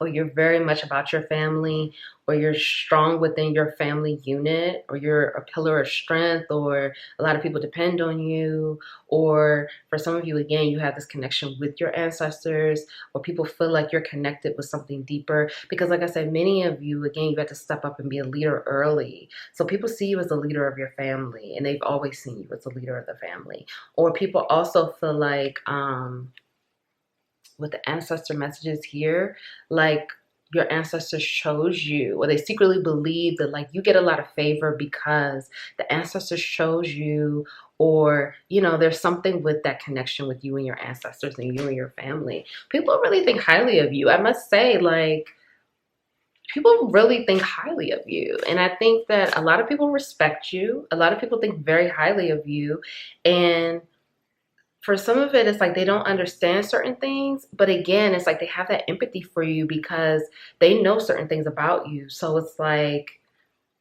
or you're very much about your family, or you're strong within your family unit, or you're a pillar of strength, or a lot of people depend on you, or for some of you, again, you have this connection with your ancestors, or people feel like you're connected with something deeper. Because like I said, many of you, again, you have to step up and be a leader early. So people see you as a leader of your family, and they've always seen you as a leader of the family. Or people also feel like, with the ancestor messages here, like your ancestors chose you, or they secretly believe that like you get a lot of favor because the ancestors chose you, or there's something with that connection with you and your ancestors and you and your family. People really think highly of you. I must say, like, people really think highly of you. And I think that a lot of people respect you. A lot of people think very highly of you. And for some of it, it's like they don't understand certain things. But again, it's like they have that empathy for you because they know certain things about you. So it's like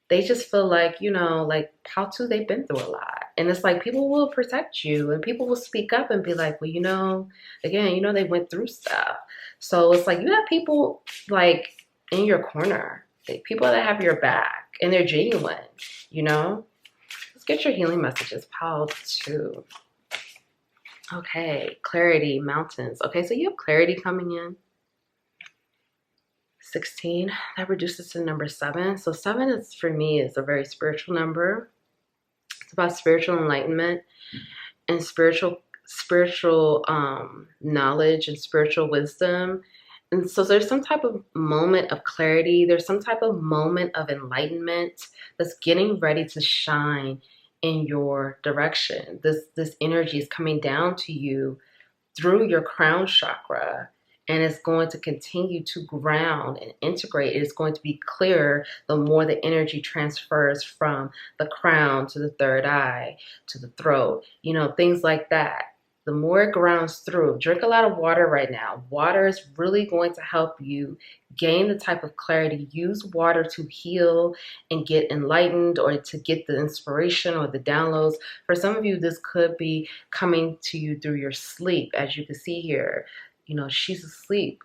they just feel like, like how to they've been through a lot. And it's like people will protect you and people will speak up and be like, well, again, they went through stuff. So it's like you have people like in your corner, people that have your back and they're genuine, Let's get your healing messages, pile 2. Okay, clarity, mountains. Okay, so you have clarity coming in. 16, that reduces to number 7. So 7 is, for me, is a very spiritual number. It's about spiritual enlightenment and spiritual knowledge and spiritual wisdom. And so there's some type of moment of clarity. There's some type of moment of enlightenment that's getting ready to shine in your direction. This energy is coming down to you through your crown chakra, and it's going to continue to ground and integrate. It's going to be clearer the more the energy transfers from the crown to the third eye, to the throat, things like that. The more it grounds through. Drink a lot of water right now. Water is really going to help you gain the type of clarity. Use water to heal and get enlightened, or to get the inspiration or the downloads. For some of you, this could be coming to you through your sleep. As you can see here, she's asleep.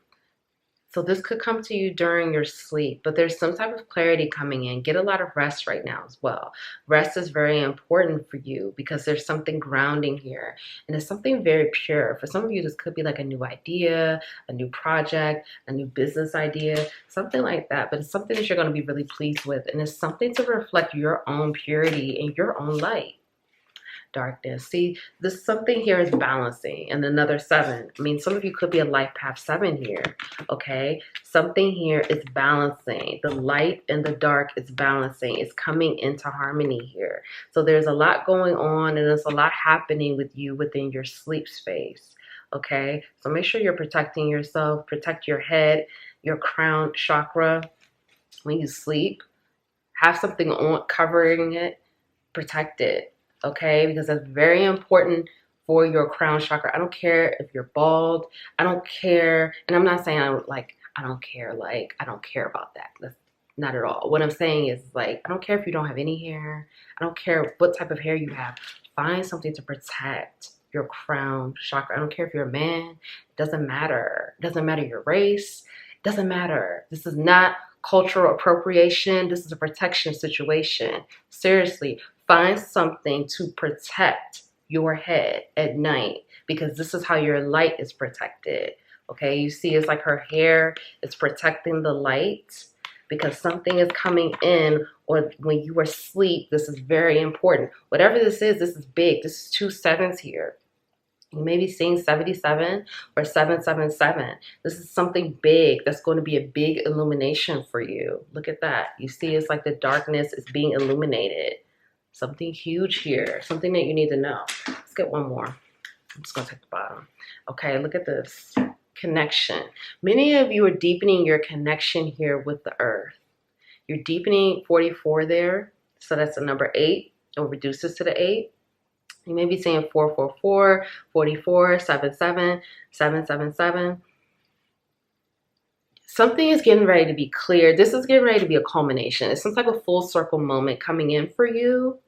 So this could come to you during your sleep, but there's some type of clarity coming in. Get a lot of rest right now as well. Rest is very important for you because there's something grounding here, and it's something very pure. For some of you, this could be like a new idea, a new project, a new business idea, something like that, but it's something that you're going to be really pleased with, and it's something to reflect your own purity and your own light. Darkness. See, this something here is balancing, and another 7. I mean, some of you could be a life path 7 here. Okay, something here is balancing. The light and the dark is balancing. It's coming into harmony here. So there's a lot going on, and there's a lot happening with you within your sleep space. Okay, so make sure you're protecting yourself. Protect your head, your crown chakra when you sleep. Have something on covering it. Protect it. Okay, because that's very important for your crown chakra. I don't care if you're bald. I don't care. And I'm not saying I don't care about that. That's not at all. What I'm saying is, like, I don't care if you don't have any hair. I don't care what type of hair you have. Find something to protect your crown chakra. I don't care if you're a man. It doesn't matter. It doesn't matter your race. It doesn't matter. This is not cultural appropriation. This is a protection situation. Seriously, find something to protect your head at night, because this is how your light is protected. Okay, you see it's like her hair is protecting the light because something is coming in, or when you are asleep, this is very important. Whatever this is big. This is 2 sevens here. You may be seeing 77 or 777. This is something big that's going to be a big illumination for you. Look at that. You see it's like the darkness is being illuminated. Something huge here. Something that you need to know. Let's get one more. I'm just going to take the bottom. Okay, look at this. Connection. Many of you are deepening your connection here with the earth. You're deepening 44 there. So that's the number 8. It'll reduce this to the 8. You may be saying 444, 44, 77, 777. Something is getting ready to be clear. This is getting ready to be a culmination. It's some type of full circle moment coming in for you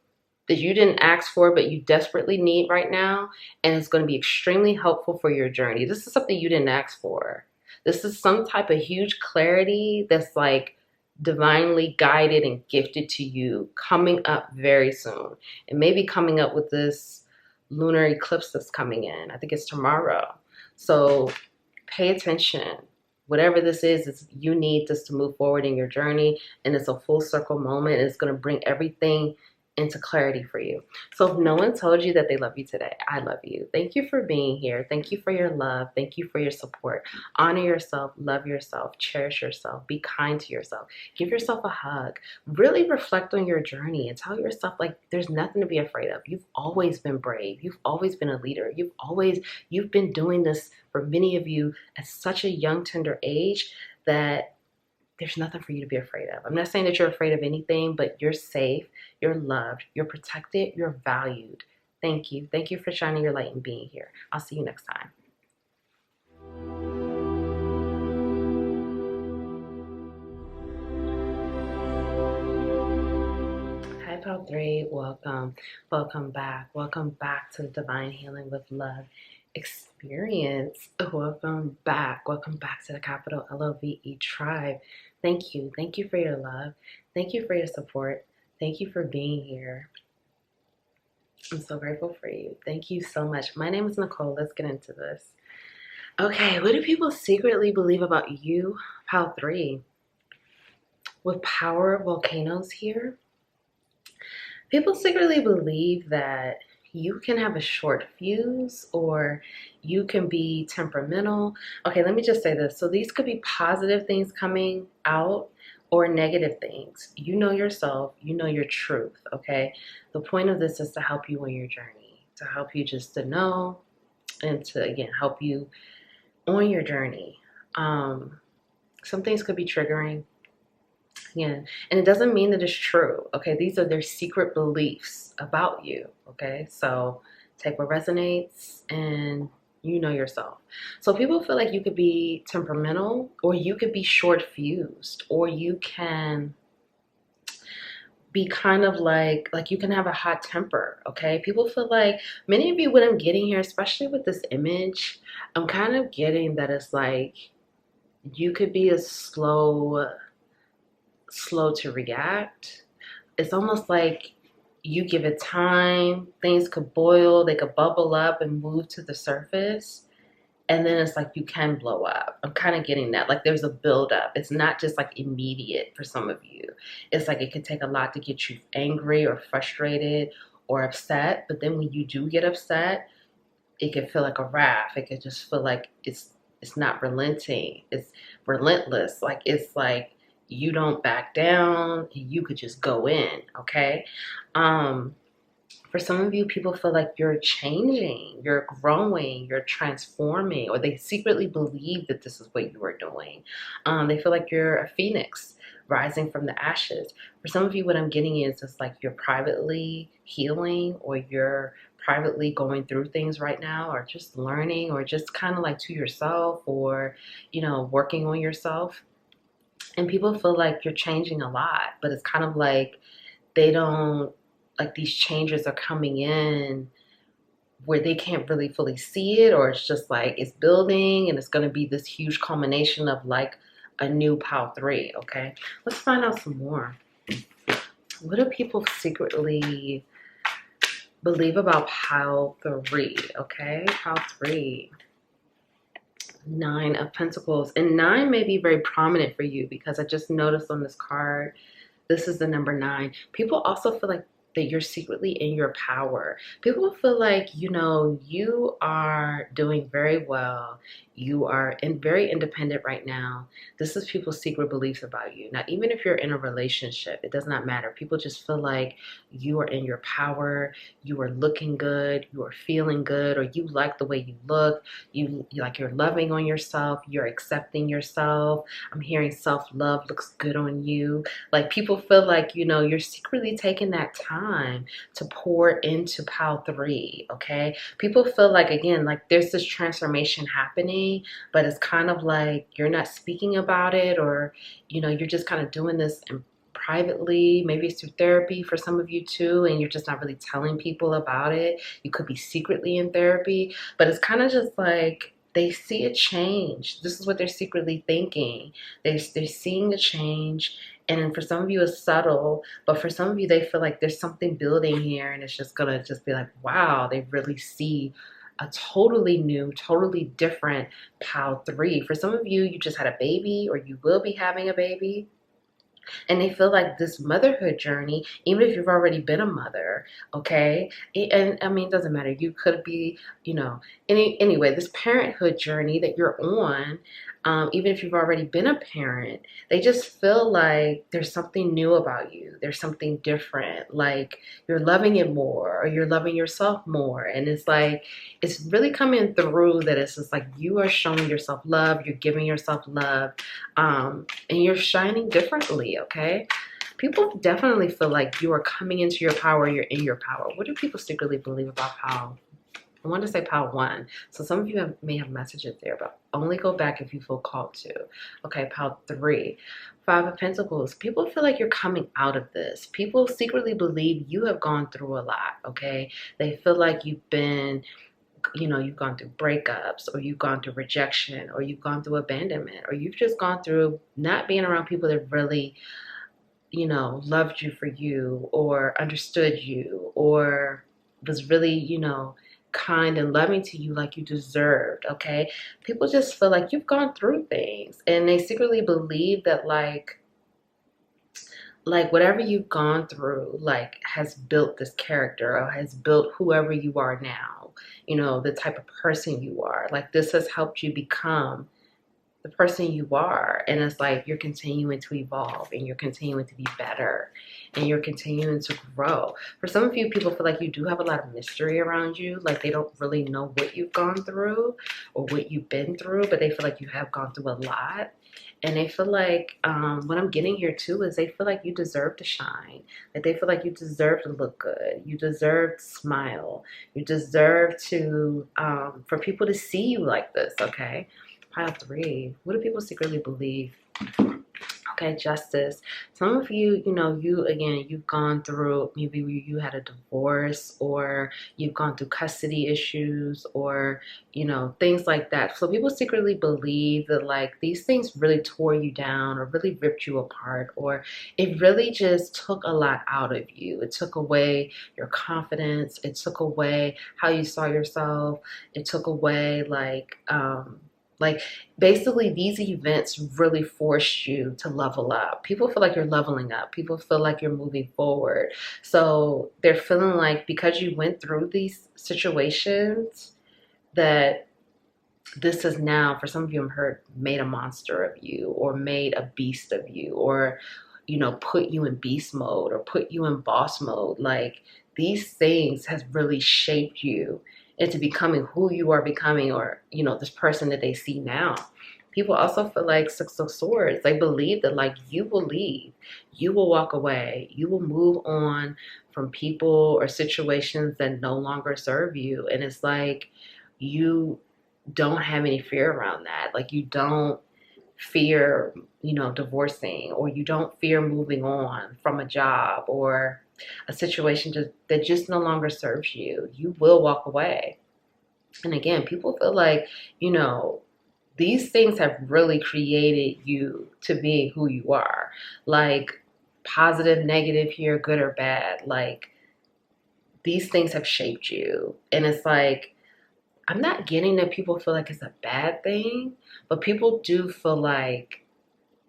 that you didn't ask for, but you desperately need right now. And it's going to be extremely helpful for your journey. This is something you didn't ask for. This is some type of huge clarity that's like divinely guided and gifted to you, coming up very soon. And maybe coming up with this lunar eclipse that's coming in. I think it's tomorrow. So pay attention. Whatever this is you need this to move forward in your journey. And it's a full circle moment. It's going to bring everything into clarity for you. So if no one told you that they love you today, I love you. Thank you for being here. Thank you for your love. Thank you for your support. Honor yourself, love yourself, cherish yourself, be kind to yourself, give yourself a hug, really reflect on your journey and tell yourself like there's nothing to be afraid of. You've always been brave. You've always been a leader. You've been doing this for many of you at such a young, tender age that there's nothing for you to be afraid of. I'm not saying that you're afraid of anything, but you're safe, you're loved, you're protected, you're valued. Thank you. Thank you for shining your light and being here. I'll see you next time. Hi, Pal 3. Welcome. Welcome back. Welcome back to the Divine Healing with Love experience. Welcome back. Welcome back to the capital LOVE tribe. Thank you. Thank you for your love. Thank you for your support. Thank you for being here. I'm so grateful for you. Thank you so much. My name is Nicole. Let's get into this. Okay, what do people secretly believe about you, Pal 3? With power volcanoes here, people secretly believe that you can have a short fuse or you can be temperamental. Okay, let me just say this. So these could be positive things coming out or negative things. You know yourself, you know your truth, okay? The point of this is to help you on your journey, to help you just to know and to, again, help you on your journey. Some things could be triggering. Yeah, and it doesn't mean that it's true, okay? These are their secret beliefs about you, okay? So take what resonates and you know yourself. So people feel like you could be temperamental or you could be short-fused or you can be kind of like you can have a hot temper, okay? People feel like, many of you, what I'm getting here, especially with this image, I'm kind of getting that it's like you could be a slow to react. It's almost like you give it time, things could boil, they could bubble up and move to the surface, and then it's like you can blow up. I'm kind of getting that, like there's a buildup. It's not just like immediate for some of you. It's like it could take a lot to get you angry or frustrated or upset, but then when you do get upset, it could feel like a wrath. It could just feel like it's not relenting. It's relentless. Like it's like you don't back down, you could just go in, okay? For some of you, people feel like you're changing, you're growing, you're transforming, or they secretly believe that this is what you are doing. They feel like you're a phoenix rising from the ashes. For some of you, what I'm getting is it's like you're privately healing or you're privately going through things right now or just learning or just kind of like to yourself or, you know, working on yourself. And people feel like you're changing a lot, but it's kind of like they don't, like these changes are coming in where they can't really fully see it, or it's just like it's building and it's going to be this huge culmination of like a new pile 3, okay? Let's find out some more. What do people secretly believe about pile 3, okay? Pile 3. 9 of Pentacles. And 9 may be very prominent for you because I just noticed on this card, this is the number 9. People also feel like that you're secretly in your power. People feel like, you know, you are doing very well. You are very independent right now. This is people's secret beliefs about you. Now, even if you're in a relationship, it does not matter. People just feel like you are in your power. You are looking good. You are feeling good, or you like the way you look. You like you're loving on yourself. You're accepting yourself. I'm hearing self-love looks good on you. Like people feel like, you know, you're secretly taking that time to pour into pile 3, okay? People feel like, again, like there's this transformation happening, but it's kind of like you're not speaking about it, or, you know, you're just kind of doing this privately. Maybe it's through therapy for some of you too, and you're just not really telling people about it. You could be secretly in therapy, but it's kind of just like they see a change. This is what they're secretly thinking. They're seeing a change. And for some of you, it's subtle, but for some of you, they feel like there's something building here, and it's just gonna just be like, wow, they really see a totally new, totally different pile 3. For some of you, you just had a baby, or you will be having a baby. And they feel like this motherhood journey, even if you've already been a mother, okay? And I mean, it doesn't matter. You could be, you know, anyway, this parenthood journey that you're on, even if you've already been a parent, they just feel like there's something new about you. There's something different. Like you're loving it more, or you're loving yourself more. And it's like, it's really coming through that it's just like you are showing yourself love. You're giving yourself love. And you're shining differently, okay? People definitely feel like you are coming into your power, you're in your power. What do people secretly believe about pile? I want to say pile 1. So some of you may have messages there, but only go back if you feel called to. Okay, pile 3. 5 of Pentacles. People feel like you're coming out of this. People secretly believe you have gone through a lot, okay? They feel like you've been, you know, you've gone through breakups, or you've gone through rejection, or you've gone through abandonment, or you've just gone through not being around people that really, you know, loved you for you, or understood you, or was really, you know, kind and loving to you like you deserved, okay? People just feel like you've gone through things, and they secretly believe that like whatever you've gone through, like, has built this character, or has built whoever you are now, you know, the type of person you are. Like, this has helped you become the person you are. And it's like you're continuing to evolve, and you're continuing to be better, and you're continuing to grow. For some of you, people feel like you do have a lot of mystery around you. Like they don't really know what you've gone through or what you've been through, but they feel like you have gone through a lot. And they feel like, what I'm getting here too is they feel like you deserve to shine. Like they feel like you deserve to look good. You deserve to smile. You deserve to, for people to see you like this, okay? Pile 3. What do people secretly believe? Okay, Justice. Some of you, you know, you've gone through, maybe you had a divorce, or you've gone through custody issues, or, you know, things like that. So people secretly believe that like these things really tore you down, or really ripped you apart, or it really just took a lot out of you. It took away your confidence. It took away how you saw yourself. It took away like basically these events really forced you to level up. People feel like you're leveling up. People feel like you're moving forward. So they're feeling like because you went through these situations that this has now, for some of you, I'm heard, made a monster of you, or made a beast of you, or, you know, put you in beast mode, or put you in boss mode. Like these things has really shaped you into becoming who you are becoming, or, you know, this person that they see now. People also feel like 6 of Swords. They believe that like you will leave, you will walk away, you will move on from people or situations that no longer serve you. And it's like you don't have any fear around that. Like you don't fear, you know, divorcing, or you don't fear moving on from a job or a situation that just no longer serves you. You will walk away. And again, people feel like, you know, these things have really created you to be who you are. Like, positive, negative here, good or bad. Like, these things have shaped you. And it's like, I'm not getting that people feel like it's a bad thing, but people do feel like,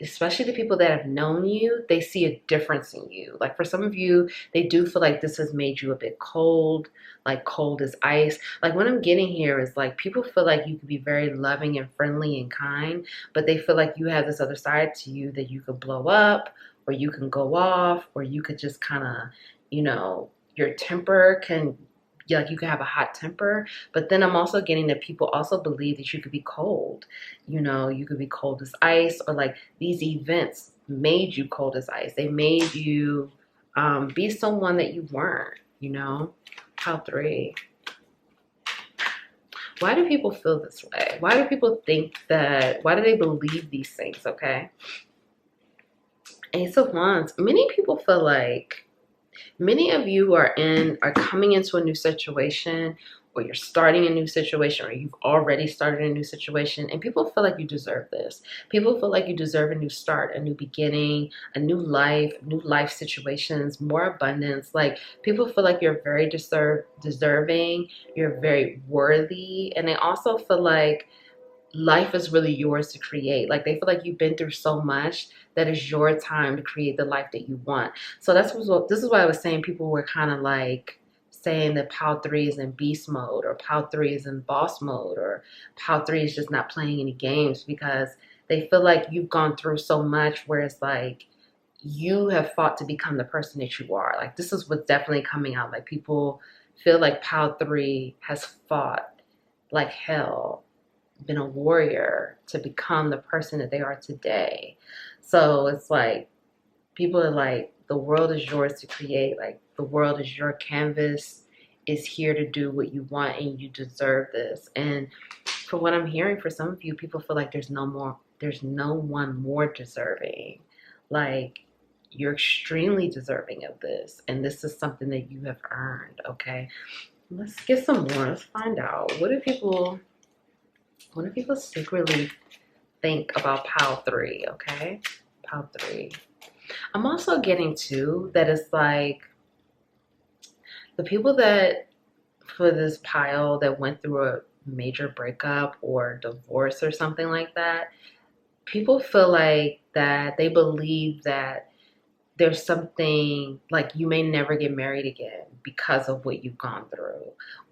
especially the people that have known you, they see a difference in you. Like, for some of you, they do feel like this has made you a bit cold, like cold as ice. Like, what I'm getting here is like, people feel like you could be very loving and friendly and kind, but they feel like you have this other side to you that you could blow up, or you can go off, or you could just kind of, you know, your temper can, like, you can have a hot temper. But then I'm also getting that people also believe that you could be cold. You know, you could be cold as ice, or like these events made you cold as ice. They made you be someone that you weren't, you know? Pile 3. Why do people feel this way? Why do people think that? Why do they believe these things, okay? Ace of Wands. Many people feel like, many of you are coming into a new situation, or you're starting a new situation, or you've already started a new situation, and people feel like you deserve this. People feel like you deserve a new start, a new beginning, a new life situations, more abundance. Like, people feel like you're very deserving, you're very worthy, and they also feel like life is really yours to create. Like, they feel like you've been through so much that it's your time to create the life that you want. So this is why I was saying people were kind of like saying that Pile 3 is in beast mode, or Pile 3 is in boss mode, or Pile 3 is just not playing any games, because they feel like you've gone through so much where it's like you have fought to become the person that you are. Like, this is what's definitely coming out. Like, people feel like Pile 3 has fought like hell, been a warrior to become the person that they are today. So it's like, people are like, the world is yours to create. Like, the world is your canvas, is here to do what you want, and you deserve this. And for what I'm hearing, for some of you, people feel like there's no one more deserving. Like, you're extremely deserving of this, and this is something that you have earned. Okay, let's get some more. Let's find out, what do people secretly think about Pile 3, okay? Pile 3. I'm also getting too that it's like, the people that, for this pile, that went through a major breakup or divorce or something like that, people feel like that they believe that there's something, like, you may never get married again because of what you've gone through,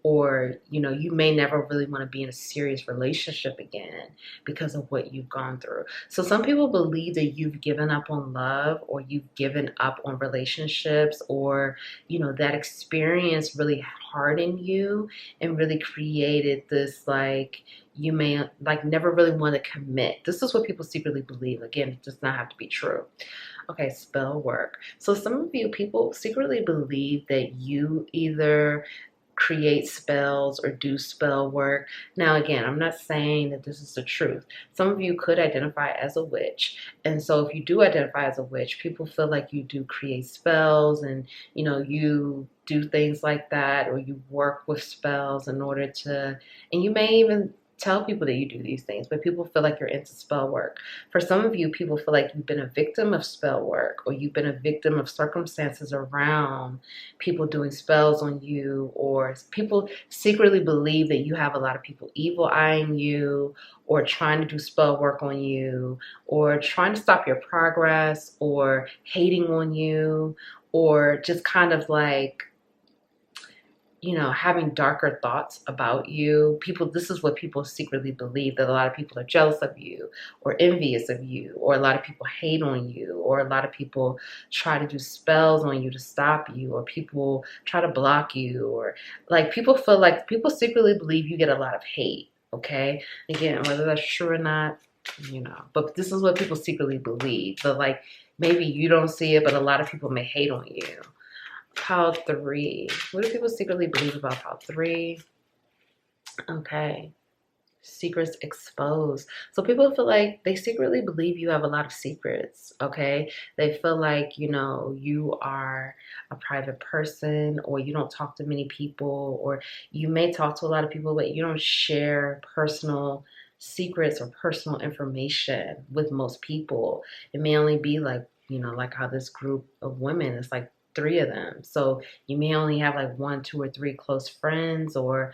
or, you know, you may never really want to be in a serious relationship again because of what you've gone through. So some people believe that you've given up on love, or you've given up on relationships, or, you know, that experience really hardened you and really created this, like, you may like never really want to commit. This is what people secretly believe. Again, it does not have to be true. Okay, spell work. So some of you, people secretly believe that you either create spells or do spell work. Now, again, I'm not saying that this is the truth. Some of you could identify as a witch. And so if you do identify as a witch, people feel like you do create spells, and, you know, you do things like that, or you work with spells in order to, and you may even tell people that you do these things, but people feel like you're into spell work. For some of you, people feel like you've been a victim of spell work, or you've been a victim of circumstances around people doing spells on you, or people secretly believe that you have a lot of people evil eyeing you, or trying to do spell work on you, or trying to stop your progress, or hating on you, or just kind of like, you know, having darker thoughts about you. People, this is what people secretly believe, that a lot of people are jealous of you, or envious of you, or a lot of people hate on you, or a lot of people try to do spells on you to stop you, or people try to block you, or like, people feel like, people secretly believe you get a lot of hate, okay? Again, whether that's true or not, you know, but this is what people secretly believe. But like, maybe you don't see it, but a lot of people may hate on you. Pile 3. What do people secretly believe about Pile 3? Okay. Secrets exposed. So people feel like they secretly believe you have a lot of secrets, okay? They feel like, you know, you are a private person, or you don't talk to many people, or you may talk to a lot of people, but you don't share personal secrets or personal information with most people. It may only be like, like how this group of women, it's like three of them. So you may only have like one, two, or three close friends, or,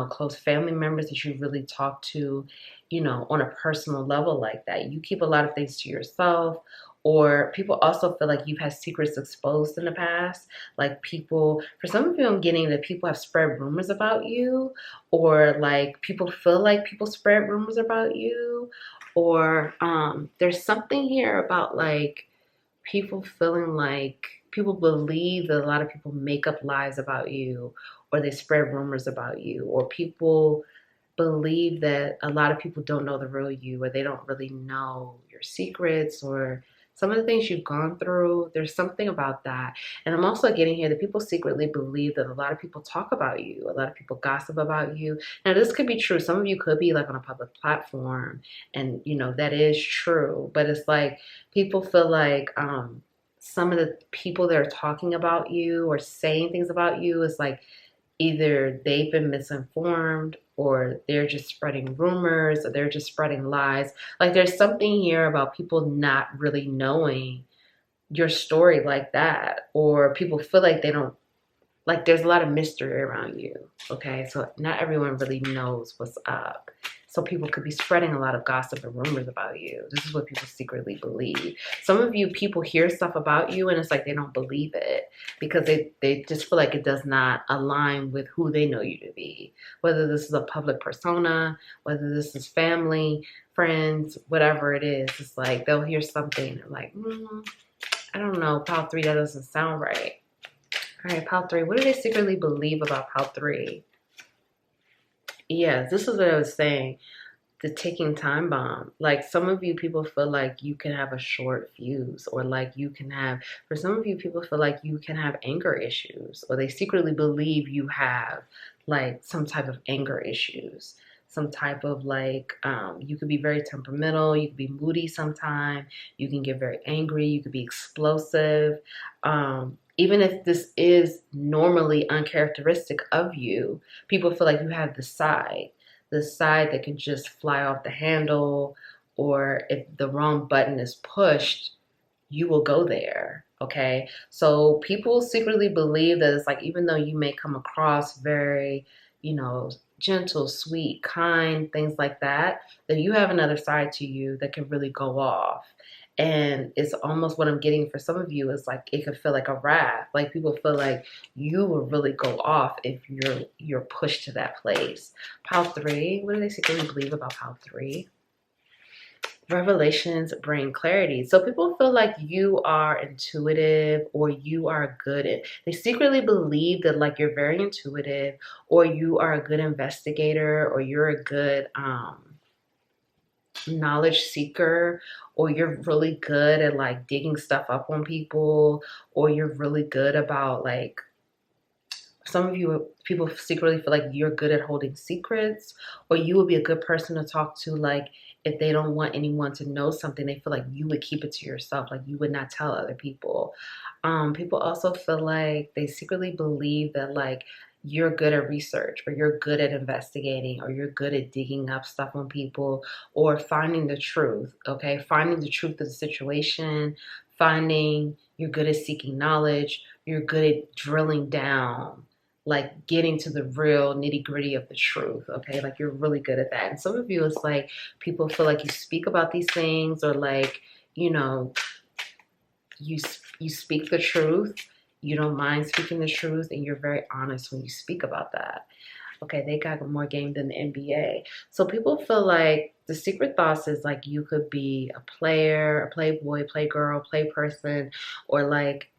close family members that you really talk to, on a personal level like that. You keep a lot of things to yourself. Or people also feel like you've had secrets exposed in the past. Like people, for some of you, I'm getting that people have spread rumors about you, or like people feel like people spread rumors about you, or there's something here about like people feeling like people believe that a lot of people make up lies about you, or they spread rumors about you, or people believe that a lot of people don't know the real you, or they don't really know your secrets, or some of the things you've gone through. There's something about that. And I'm also getting here that people secretly believe that a lot of people talk about you, a lot of people gossip about you. Now, this could be true. Some of you could be like on a public platform, and that is true. But it's like people feel like some of the people that are talking about you or saying things about you is like either they've been misinformed, or they're just spreading rumors, or they're just spreading lies. Like there's something here about people not really knowing your story like that, or people feel like they don't, like there's a lot of mystery around you. Okay, so not everyone really knows what's up. So people could be spreading a lot of gossip and rumors about you. This is what people secretly believe. Some of you, people hear stuff about you and it's like they don't believe it because they just feel like it does not align with who they know you to be. Whether this is a public persona, whether this is family, friends, whatever it is, it's like they'll hear something and like, I don't know, pile 3, that doesn't sound right. All right, pile 3, what do they secretly believe about pile 3? Yeah, this is what I was saying. The ticking time bomb. Like some of you people feel like you can have a short fuse, or like you can have, for some of you people feel like you can have anger issues, or they secretly believe you have like some type of anger issues. Some type of like, you could be very temperamental, you could be moody sometimes, you can get very angry, you could be explosive. Even if this is normally uncharacteristic of you, people feel like you have the side that can just fly off the handle, or if the wrong button is pushed, you will go there. Okay. So people secretly believe that it's like, even though you may come across very, gentle, sweet, kind, things like that, that you have another side to you that can really go off. And it's almost what I'm getting for some of you is like it could feel like a wrath. Like people feel like you will really go off if you're pushed to that place. Pile 3, what do they secretly believe about pile 3? Revelations bring clarity. So people feel like you are intuitive, or you are good at, they secretly believe that like you're very intuitive, or you are a good investigator, or you're a good knowledge seeker, or you're really good at like digging stuff up on people, or you're really good about like, some of you people secretly feel like you're good at holding secrets, or you would be a good person to talk to. Like if they don't want anyone to know something, they feel like you would keep it to yourself, like you would not tell other people. People also feel like they secretly believe that like you're good at research, or you're good at investigating, or you're good at digging up stuff on people, or finding the truth. Okay, finding the truth of the situation, you're good at seeking knowledge, you're good at drilling down, like getting to the real nitty gritty of the truth. Okay, like you're really good at that. And some of you, it's like people feel like you speak about these things, or like, you speak the truth. You don't mind speaking the truth, and you're very honest when you speak about that. Okay, they got more game than the NBA. So people feel like the secret thoughts is like you could be a player, a playboy, playgirl, play person, or like,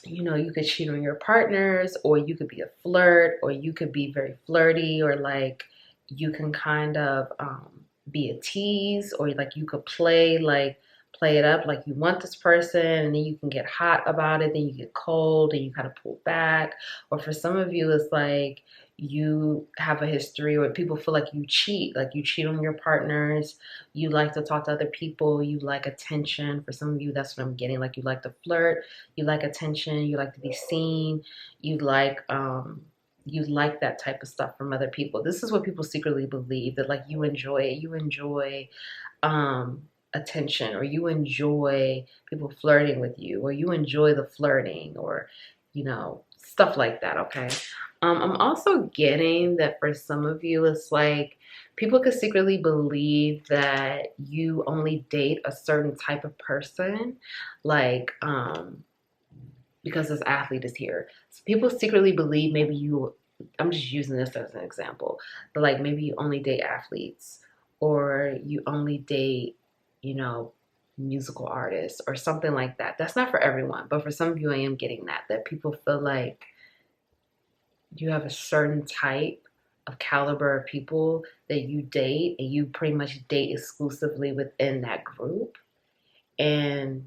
you could cheat on your partners, or you could be a flirt, or you could be very flirty, or like you can kind of be a tease, or like you could play it up like you want this person, and then you can get hot about it, then you get cold and you kind of pull back. Or for some of you, it's like you have a history where people feel like you cheat on your partners, you like to talk to other people, you like attention. For some of you, that's what I'm getting. Like you like to flirt, you like attention, you like to be seen, you like you like that type of stuff from other people. This is what people secretly believe, that like you enjoy it. You enjoy attention, or you enjoy people flirting with you, or you enjoy the flirting, or stuff like that. Okay. I'm also getting that for some of you, it's like people could secretly believe that you only date a certain type of person, like because this athlete is here. So people secretly believe maybe you, I'm just using this as an example, but like maybe you only date athletes, or you only date, musical artists or something like that. That's not for everyone, but for some of you, I am getting that people feel like you have a certain type of caliber of people that you date, and you pretty much date exclusively within that group. And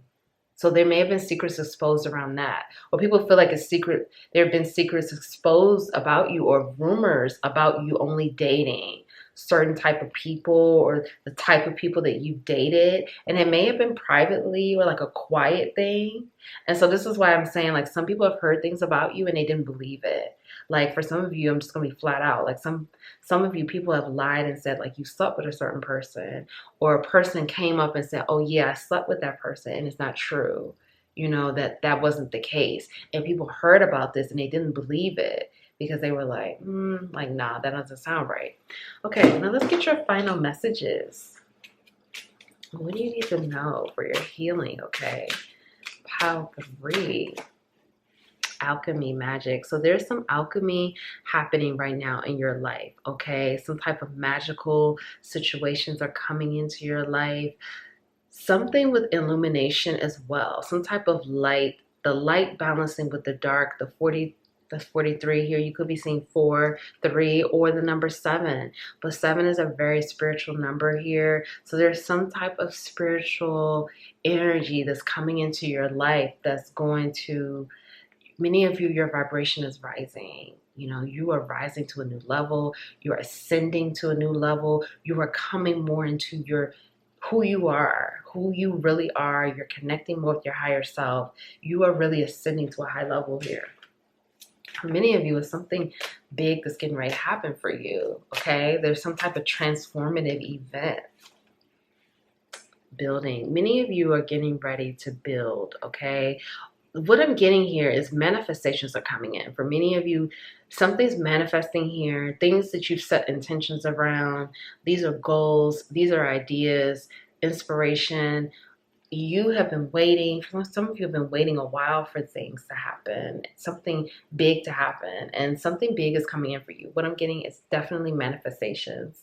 so there may have been secrets exposed around that, or people feel like a secret. There have been secrets exposed about you, or rumors about you only dating certain type of people, or the type of people that you dated, and it may have been privately or like a quiet thing. And so this is why I'm saying, like, some people have heard things about you and they didn't believe it. Like for some of you, I'm just gonna be flat out. Like some of you, people have lied and said like you slept with a certain person, or a person came up and said, "Oh yeah, I slept with that person," and it's not true. That wasn't the case, and people heard about this and they didn't believe it because they were like, nah, that doesn't sound right. Okay, now let's get your final messages. What do you need to know for your healing? Okay, pile 3. Alchemy, magic. So there's some alchemy happening right now in your life. Okay, some type of magical situations are coming into your life. Something with illumination as well, some type of light, the light balancing with the dark. That's 43 here. You could be seeing 4, 3, or the number 7. But 7 is a very spiritual number here. So there's some type of spiritual energy that's coming into your life that's going to, many of you, your vibration is rising. You are rising to a new level. You're ascending to a new level. You are coming more into who you are, who you really are. You're connecting more with your higher self. You are really ascending to a high level here. For many of you, it's something big that's getting ready to happen for you. Okay, there's some type of transformative event building. Many of you are getting ready to build. Okay, what I'm getting here is manifestations are coming in. For many of you, something's manifesting here, things that you've set intentions around. These are goals, these are ideas, inspiration. You have been waiting, some of you have been waiting a while for things to happen, something big to happen, and something big is coming in for you. What I'm getting is definitely manifestations.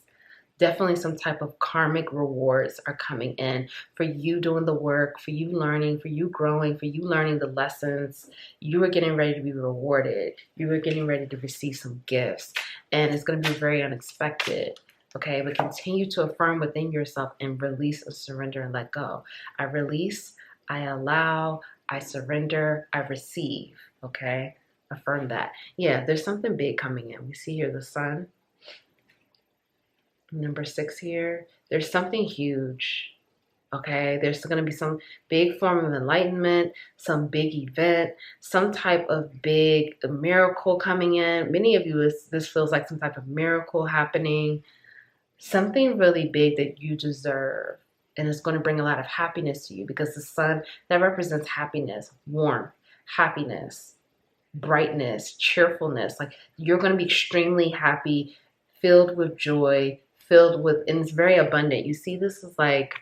Definitely some type of karmic rewards are coming in for you doing the work, for you learning, for you growing, for you learning the lessons. You are getting ready to be rewarded. You are getting ready to receive some gifts, and it's going to be very unexpected. Okay, but continue to affirm within yourself and release and surrender and let go. I release, I allow, I surrender, I receive. Okay, affirm that. Yeah, there's something big coming in. We see here the sun. Number 6 here, there's something huge. Okay, there's going to be some big form of enlightenment, some big event, some type of big miracle coming in. Many of you, this feels like some type of miracle happening, something really big that you deserve. And it's going to bring a lot of happiness to you, because the sun, that represents happiness, warmth, happiness, brightness, cheerfulness. Like you're going to be extremely happy, filled with joy, and it's very abundant. You see, this is like,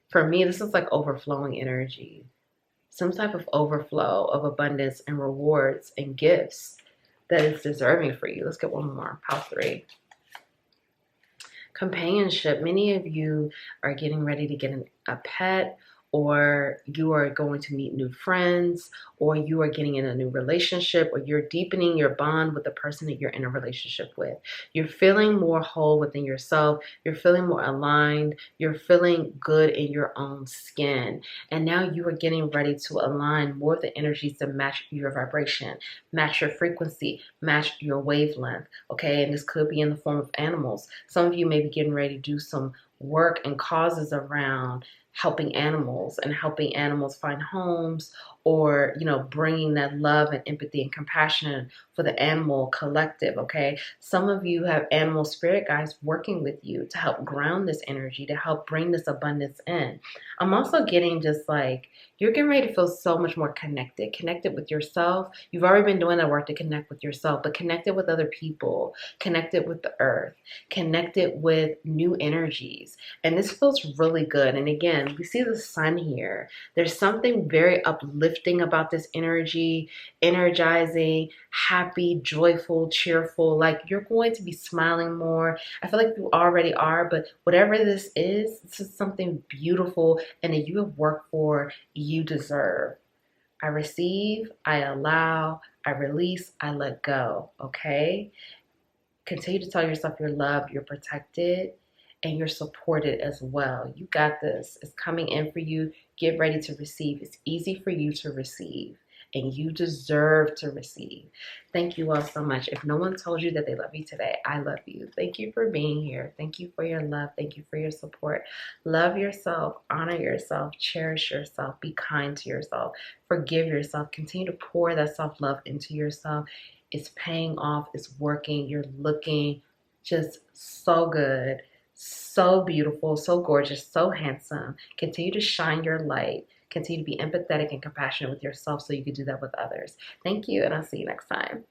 for me, this is like overflowing energy, some type of overflow of abundance and rewards and gifts that is deserving for you. Let's get one more. Pile 3. Companionship. Many of you are getting ready to get a pet, or you are going to meet new friends, or you are getting in a new relationship, or you're deepening your bond with the person that you're in a relationship with. You're feeling more whole within yourself. You're feeling more aligned. You're feeling good in your own skin. And now you are getting ready to align more of the energies to match your vibration, match your frequency, match your wavelength. Okay, and this could be in the form of animals. Some of you may be getting ready to do some work and causes around helping animals and helping animals find homes, or, you know, bringing that love and empathy and compassion for the animal collective, okay? Some of you have animal spirit guides working with you to help ground this energy, to help bring this abundance in. I'm also getting just like, you're getting ready to feel so much more connected with yourself. You've already been doing that work to connect with yourself, but connected with other people, connected with the earth, connected with new energies. And this feels really good. And again, we see the sun here. There's something very uplifting about this energy, energizing, happy, joyful, cheerful. Like you're going to be smiling more. I feel like you already are, but whatever this is something beautiful and that you have worked for, you deserve. I receive, I allow, I release, I let go, okay? Continue to tell yourself you're loved, you're protected, and you're supported as well. You got this. It's coming in for you. Get ready to receive. It's easy for you to receive, and you deserve to receive. Thank you all so much. If no one told you that they love you today, I love you. Thank you for being here. Thank you for your love. Thank you for your support. Love yourself, honor yourself, cherish yourself, be kind to yourself, forgive yourself. Continue to pour that self-love into yourself. It's paying off. It's working. You're looking just so good, so beautiful, so gorgeous, so handsome. Continue to shine your light. Continue to be empathetic and compassionate with yourself so you can do that with others. Thank you, and I'll see you next time.